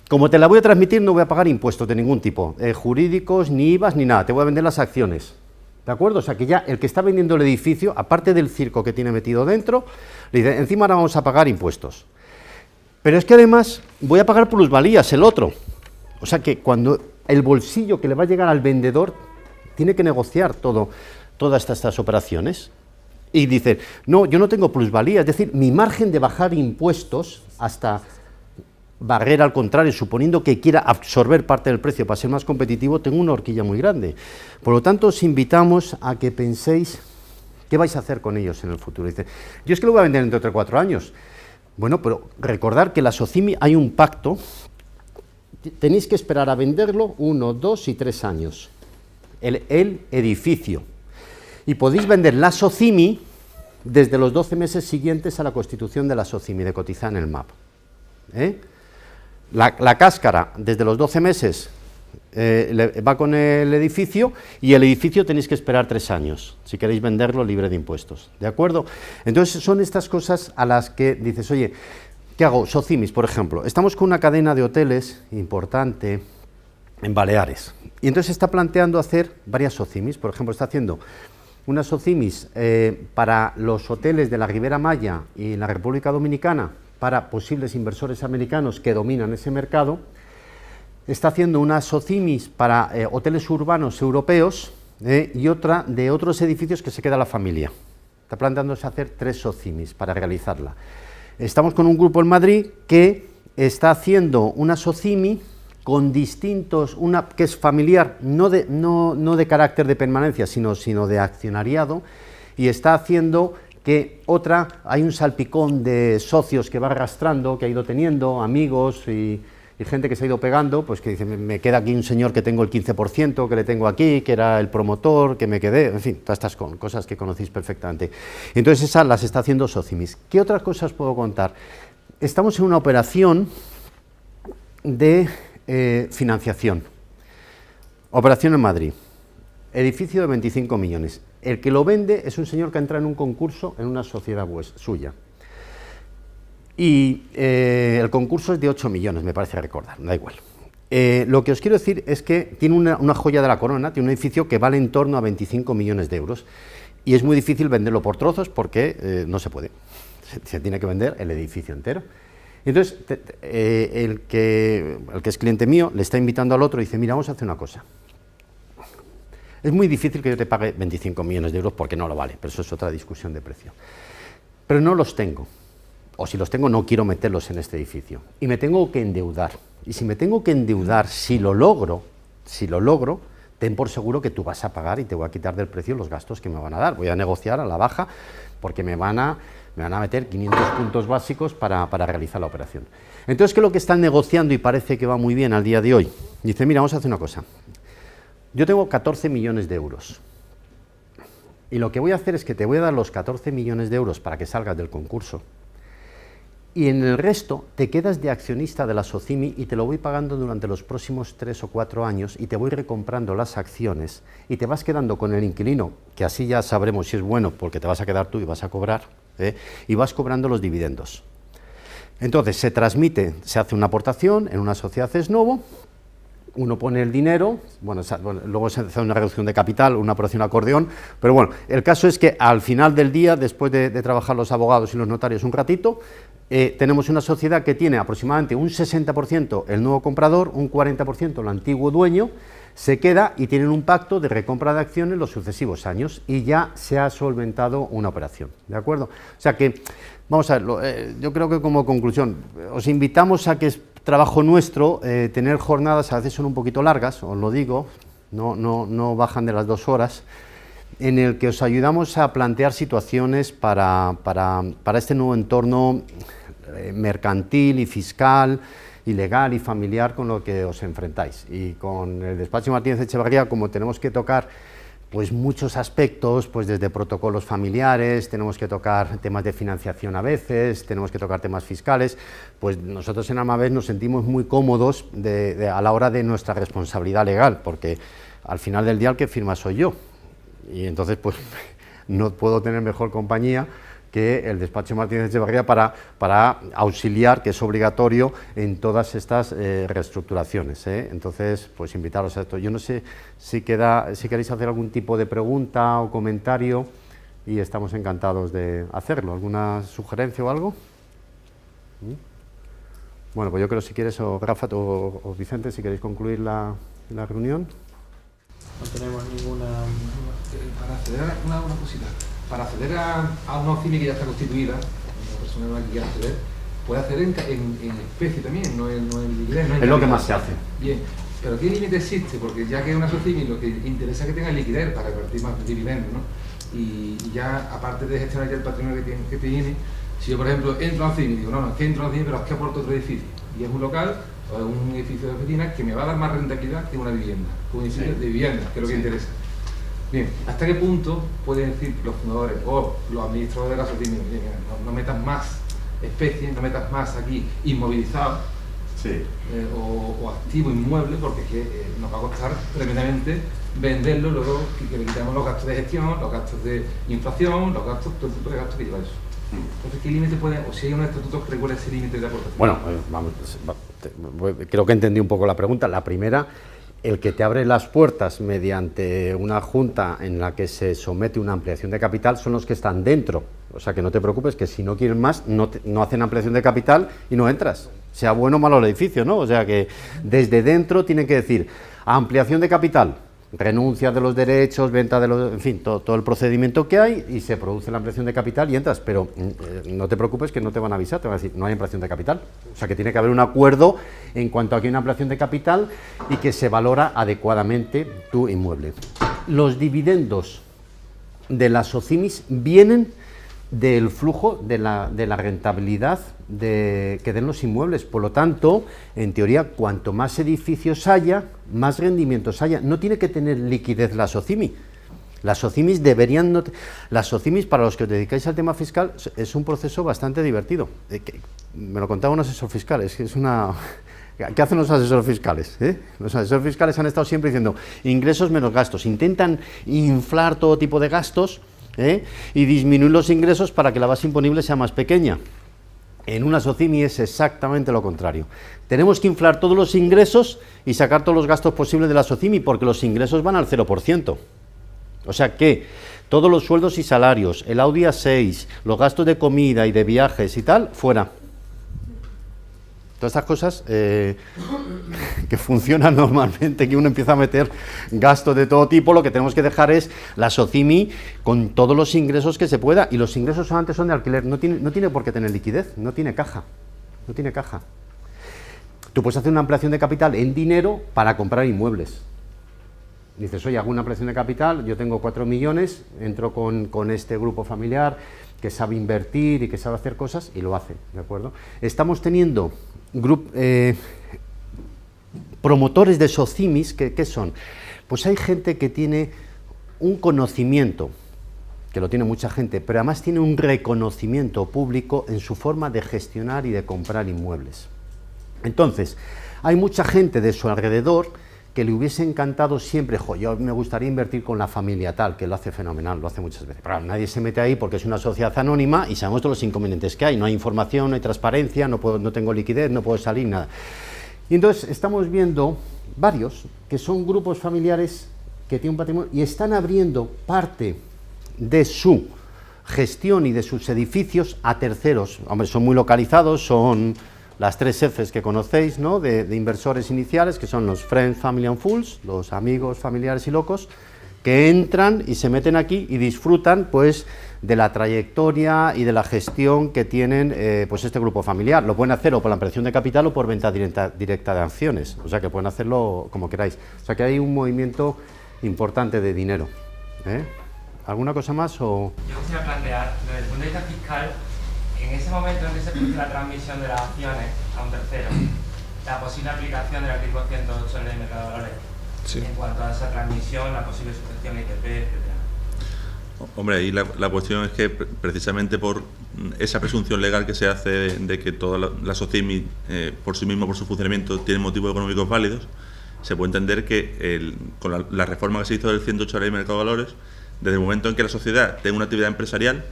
como te la voy a transmitir, no voy a pagar impuestos de ningún tipo, jurídicos, ni IVAs, ni nada, te voy a vender las acciones. ¿De acuerdo? O sea que ya el que está vendiendo el edificio, aparte del circo que tiene metido dentro, le dice, encima ahora vamos a pagar impuestos. Pero es que además voy a pagar plusvalías, el otro. O sea que cuando el bolsillo que le va a llegar al vendedor tiene que negociar todas estas operaciones. Y dice, no, yo no tengo plusvalía, es decir, mi margen de bajar impuestos hasta barrera al contrario, suponiendo que quiera absorber parte del precio para ser más competitivo, tengo una horquilla muy grande. Por lo tanto, os invitamos a que penséis qué vais a hacer con ellos en el futuro. Dice, yo es que lo voy a vender dentro de 4 años. Bueno, pero recordar que la SOCIMI hay un pacto, tenéis que esperar a venderlo 1, 2 y 3 años, el edificio. Y podéis vender la SOCIMI desde los 12 meses siguientes a la constitución de la SOCIMI, de cotizar en el MAP. La cáscara, desde los 12 meses, va con el edificio, y el edificio tenéis que esperar 3 años, si queréis venderlo libre de impuestos, ¿de acuerdo? Entonces son estas cosas a las que dices, oye, ¿qué hago? SOCIMIs, por ejemplo, estamos con una cadena de hoteles importante en Baleares, y entonces está planteando hacer varias SOCIMIs, por ejemplo, está haciendo unas SOCIMIs para los hoteles de la Ribera Maya y la República Dominicana, para posibles inversores americanos que dominan ese mercado. Está haciendo unas SOCIMIs para hoteles urbanos europeos y otra de otros edificios que se queda la familia. Está planteándose hacer 3 SOCIMIs para realizarla. Estamos con un grupo en Madrid que está haciendo una SOCIMI con distintos, una que es familiar, no de carácter de permanencia, sino de accionariado, y está haciendo que otra, hay un salpicón de socios que va arrastrando, que ha ido teniendo, amigos y gente que se ha ido pegando, pues que dice, me queda aquí un señor que tengo el 15%, que le tengo aquí, que era el promotor, que me quedé, en fin, todas estas cosas que conocéis perfectamente. Entonces esas las está haciendo SOCIMIs. ¿Qué otras cosas puedo contar? Estamos en una operación de financiación. Operación en Madrid. Edificio de 25 millones. El que lo vende es un señor que entra en un concurso en una sociedad suya. Y el concurso es de 8 millones, me parece recordar, da igual. Lo que os quiero decir es que tiene una joya de la corona, tiene un edificio que vale en torno a 25 millones de euros. Y es muy difícil venderlo por trozos porque no se puede. Se tiene que vender el edificio entero. Entonces, el que es cliente mío le está invitando al otro y dice, mira, vamos a hacer una cosa. Es muy difícil que yo te pague 25 millones de euros porque no lo vale, pero eso es otra discusión de precio. Pero no los tengo, o si los tengo no quiero meterlos en este edificio, y me tengo que endeudar. Y si me tengo que endeudar, si lo logro, ten por seguro que tú vas a pagar y te voy a quitar del precio los gastos que me van a dar. Voy a negociar a la baja porque me van a meter 500 puntos básicos para realizar la operación. Entonces, ¿qué es lo que están negociando y parece que va muy bien al día de hoy? Dice, mira, vamos a hacer una cosa. Yo tengo 14 millones de euros y lo que voy a hacer es que te voy a dar los 14 millones de euros para que salgas del concurso y en el resto te quedas de accionista de la SOCIMI y te lo voy pagando durante los próximos 3 o 4 años y te voy recomprando las acciones y te vas quedando con el inquilino, que así ya sabremos si es bueno porque te vas a quedar tú y vas a cobrar, y vas cobrando los dividendos. Entonces se transmite, se hace una aportación en una sociedad ex novo, uno pone el dinero, bueno, luego se hace una reducción de capital, una operación acordeón, pero bueno, el caso es que al final del día, después de trabajar los abogados y los notarios un ratito, tenemos una sociedad que tiene aproximadamente un 60% el nuevo comprador, un 40% el antiguo dueño, se queda y tienen un pacto de recompra de acciones los sucesivos años y ya se ha solventado una operación, ¿de acuerdo? O sea que, vamos a ver, yo creo que como conclusión, os invitamos a que es trabajo nuestro, tener jornadas, a veces son un poquito largas, os lo digo, no bajan de las 2 horas, en el que os ayudamos a plantear situaciones para este nuevo entorno mercantil y fiscal, y legal y familiar con lo que os enfrentáis. Y con el despacho Martínez Echevarría, como tenemos que tocar pues muchos aspectos, pues desde protocolos familiares, tenemos que tocar temas de financiación a veces, tenemos que tocar temas fiscales, pues nosotros en Almaves nos sentimos muy cómodos a la hora de nuestra responsabilidad legal, porque al final del día el que firma soy yo. Y entonces, pues, no puedo tener mejor compañía que el despacho Martínez Echevarría para auxiliar, que es obligatorio en todas estas reestructuraciones, ¿eh? Entonces, pues invitaros a esto. Yo no sé si queréis hacer algún tipo de pregunta o comentario, y estamos encantados de hacerlo. ¿Alguna sugerencia o algo? Bueno, pues yo creo, si quieres, o Rafa o Vicente, si queréis concluir la reunión. No tenemos ninguna... Para acceder a una cosita, para acceder a una OCIMI que ya está constituida, una persona que quiera acceder, puede acceder en especie también, no en liquidez. No en es lo que más se hace. Bien, pero ¿qué límite existe? Porque ya que es una OCIMI, lo que interesa es que tenga liquidez para repartir más dividendos, ¿no? Y ya, aparte de gestionar ya el patrimonio que tiene, si yo, por ejemplo, entro a OCIMI y digo, no, es que entro a OCIMI, pero es que aporto otro edificio, y es un local o es un edificio de oficinas que me va a dar más rentabilidad que una vivienda, un edificio de vivienda, que es lo que interesa. Bien, ¿hasta qué punto pueden decir los fundadores o los administradores de la SOCIMI, no metas más especies, no metas más aquí inmovilizados, Sí. o activo inmueble, porque es que nos va a costar tremendamente venderlo, luego que le quitamos los gastos de gestión, los gastos de inflación, los gastos, todo el tipo de gastos que lleva eso? Entonces, ¿qué límite puede, o si hay unos estatutos que regulan ese límite de aportación? Bueno, vamos, creo que entendí un poco la pregunta. La primera, el que te abre las puertas mediante una junta en la que se somete una ampliación de capital son los que están dentro. O sea, que no te preocupes, que si no quieren más, no hacen ampliación de capital y no entras. Sea bueno o malo el edificio, ¿no? O sea, que desde dentro tienen que decir ampliación de capital, renuncia de los derechos, venta de los... En fin, todo el procedimiento que hay, y se produce la ampliación de capital y entras. Pero no te preocupes, que no te van a avisar, te van a decir, no hay ampliación de capital. O sea, que tiene que haber un acuerdo en cuanto a que hay una ampliación de capital y que se valora adecuadamente tu inmueble. Los dividendos de las OCIMIs vienen del flujo de la rentabilidad que den los inmuebles. Por lo tanto, en teoría, cuanto más edificios haya, más rendimientos haya. No tiene que tener liquidez la SOCIMI. Las OCIMIs deberían... Las OCIMIs, para los que os dedicáis al tema fiscal, es un proceso bastante divertido. Me lo contaba un asesor fiscal, es una... ¿Qué hacen los asesores fiscales? Los asesores fiscales han estado siempre diciendo ingresos menos gastos. Intentan inflar todo tipo de gastos, y disminuir los ingresos para que la base imponible sea más pequeña. En una SOCIMI es exactamente lo contrario. Tenemos que inflar todos los ingresos y sacar todos los gastos posibles de la SOCIMI, porque los ingresos van al 0%. O sea que todos los sueldos y salarios, el Audi A6, los gastos de comida y de viajes y tal, fuera. Todas estas cosas que funcionan normalmente, que uno empieza a meter gastos de todo tipo, lo que tenemos que dejar es la SOCIMI con todos los ingresos que se pueda, y los ingresos solamente son de alquiler, no tiene por qué tener liquidez, no tiene caja. Tú puedes hacer una ampliación de capital en dinero para comprar inmuebles. Dices, oye, hago una ampliación de capital, yo tengo 4 millones, entro con este grupo familiar que sabe invertir y que sabe hacer cosas, y lo hace, ¿de acuerdo? Estamos teniendo promotores de SOCIMIs, ¿qué son? Pues hay gente que tiene un conocimiento, que lo tiene mucha gente, pero además tiene un reconocimiento público en su forma de gestionar y de comprar inmuebles. Entonces, hay mucha gente de su alrededor que le hubiese encantado siempre, yo me gustaría invertir con la familia tal, que lo hace fenomenal, lo hace muchas veces. Pero nadie se mete ahí porque es una sociedad anónima y sabemos todos los inconvenientes que hay. No hay información, no hay transparencia, no tengo liquidez, no puedo salir, nada. Y entonces estamos viendo varios que son grupos familiares que tienen un patrimonio y están abriendo parte de su gestión y de sus edificios a terceros. Hombre, son muy localizados, son las 3 Fs que conocéis, ¿no? de inversores iniciales, que son los Friends, Family and Fools, los amigos, familiares y locos, que entran y se meten aquí y disfrutan, pues, de la trayectoria y de la gestión que tienen, pues, este grupo familiar. Lo pueden hacer o por la ampliación de capital o por venta directa de acciones, o sea que pueden hacerlo como queráis. O sea que hay un movimiento importante de dinero. ¿Alguna cosa más? O... Yo quisiera plantear, desde el punto de vista fiscal, en ese momento en que se produce la transmisión de las acciones a un tercero, la posible aplicación del artículo 108 de la Ley de Mercado de Valores, Sí. En cuanto a esa transmisión, la posible sujeción ITP, etc. Hombre, ahí la cuestión es que precisamente por esa presunción legal que se hace de que todas las SOCIMI, por sí mismo, por su funcionamiento, tienen motivos económicos válidos, se puede entender que con la reforma que se hizo del 108 de la Ley de Mercado de Valores, Desde el momento en que la sociedad tenga una actividad empresarial,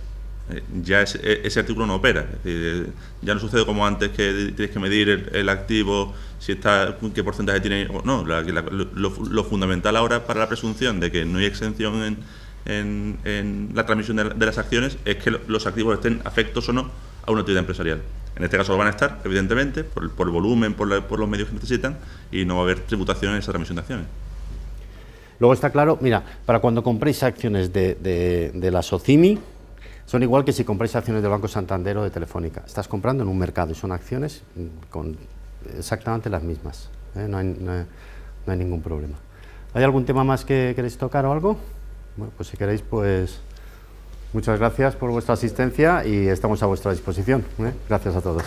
ya ese artículo no opera. Es decir, ya no sucede como antes, que tienes que medir el activo, si está, qué porcentaje tiene. No, lo fundamental ahora para la presunción de que no hay exención en la transmisión de las acciones es que los activos estén afectos o no a una actividad empresarial. En este caso lo van a estar, evidentemente, por el volumen, por los medios que necesitan, y no va a haber tributación en esa transmisión de acciones. Luego está claro, mira, para cuando compréis acciones de la Socimi, son igual que si compráis acciones del Banco Santander o de Telefónica. Estás comprando en un mercado y son acciones con exactamente las mismas. No hay ningún problema. ¿Hay algún tema más que queréis tocar o algo? Bueno, pues si queréis, pues muchas gracias por vuestra asistencia y estamos a vuestra disposición. Gracias a todos.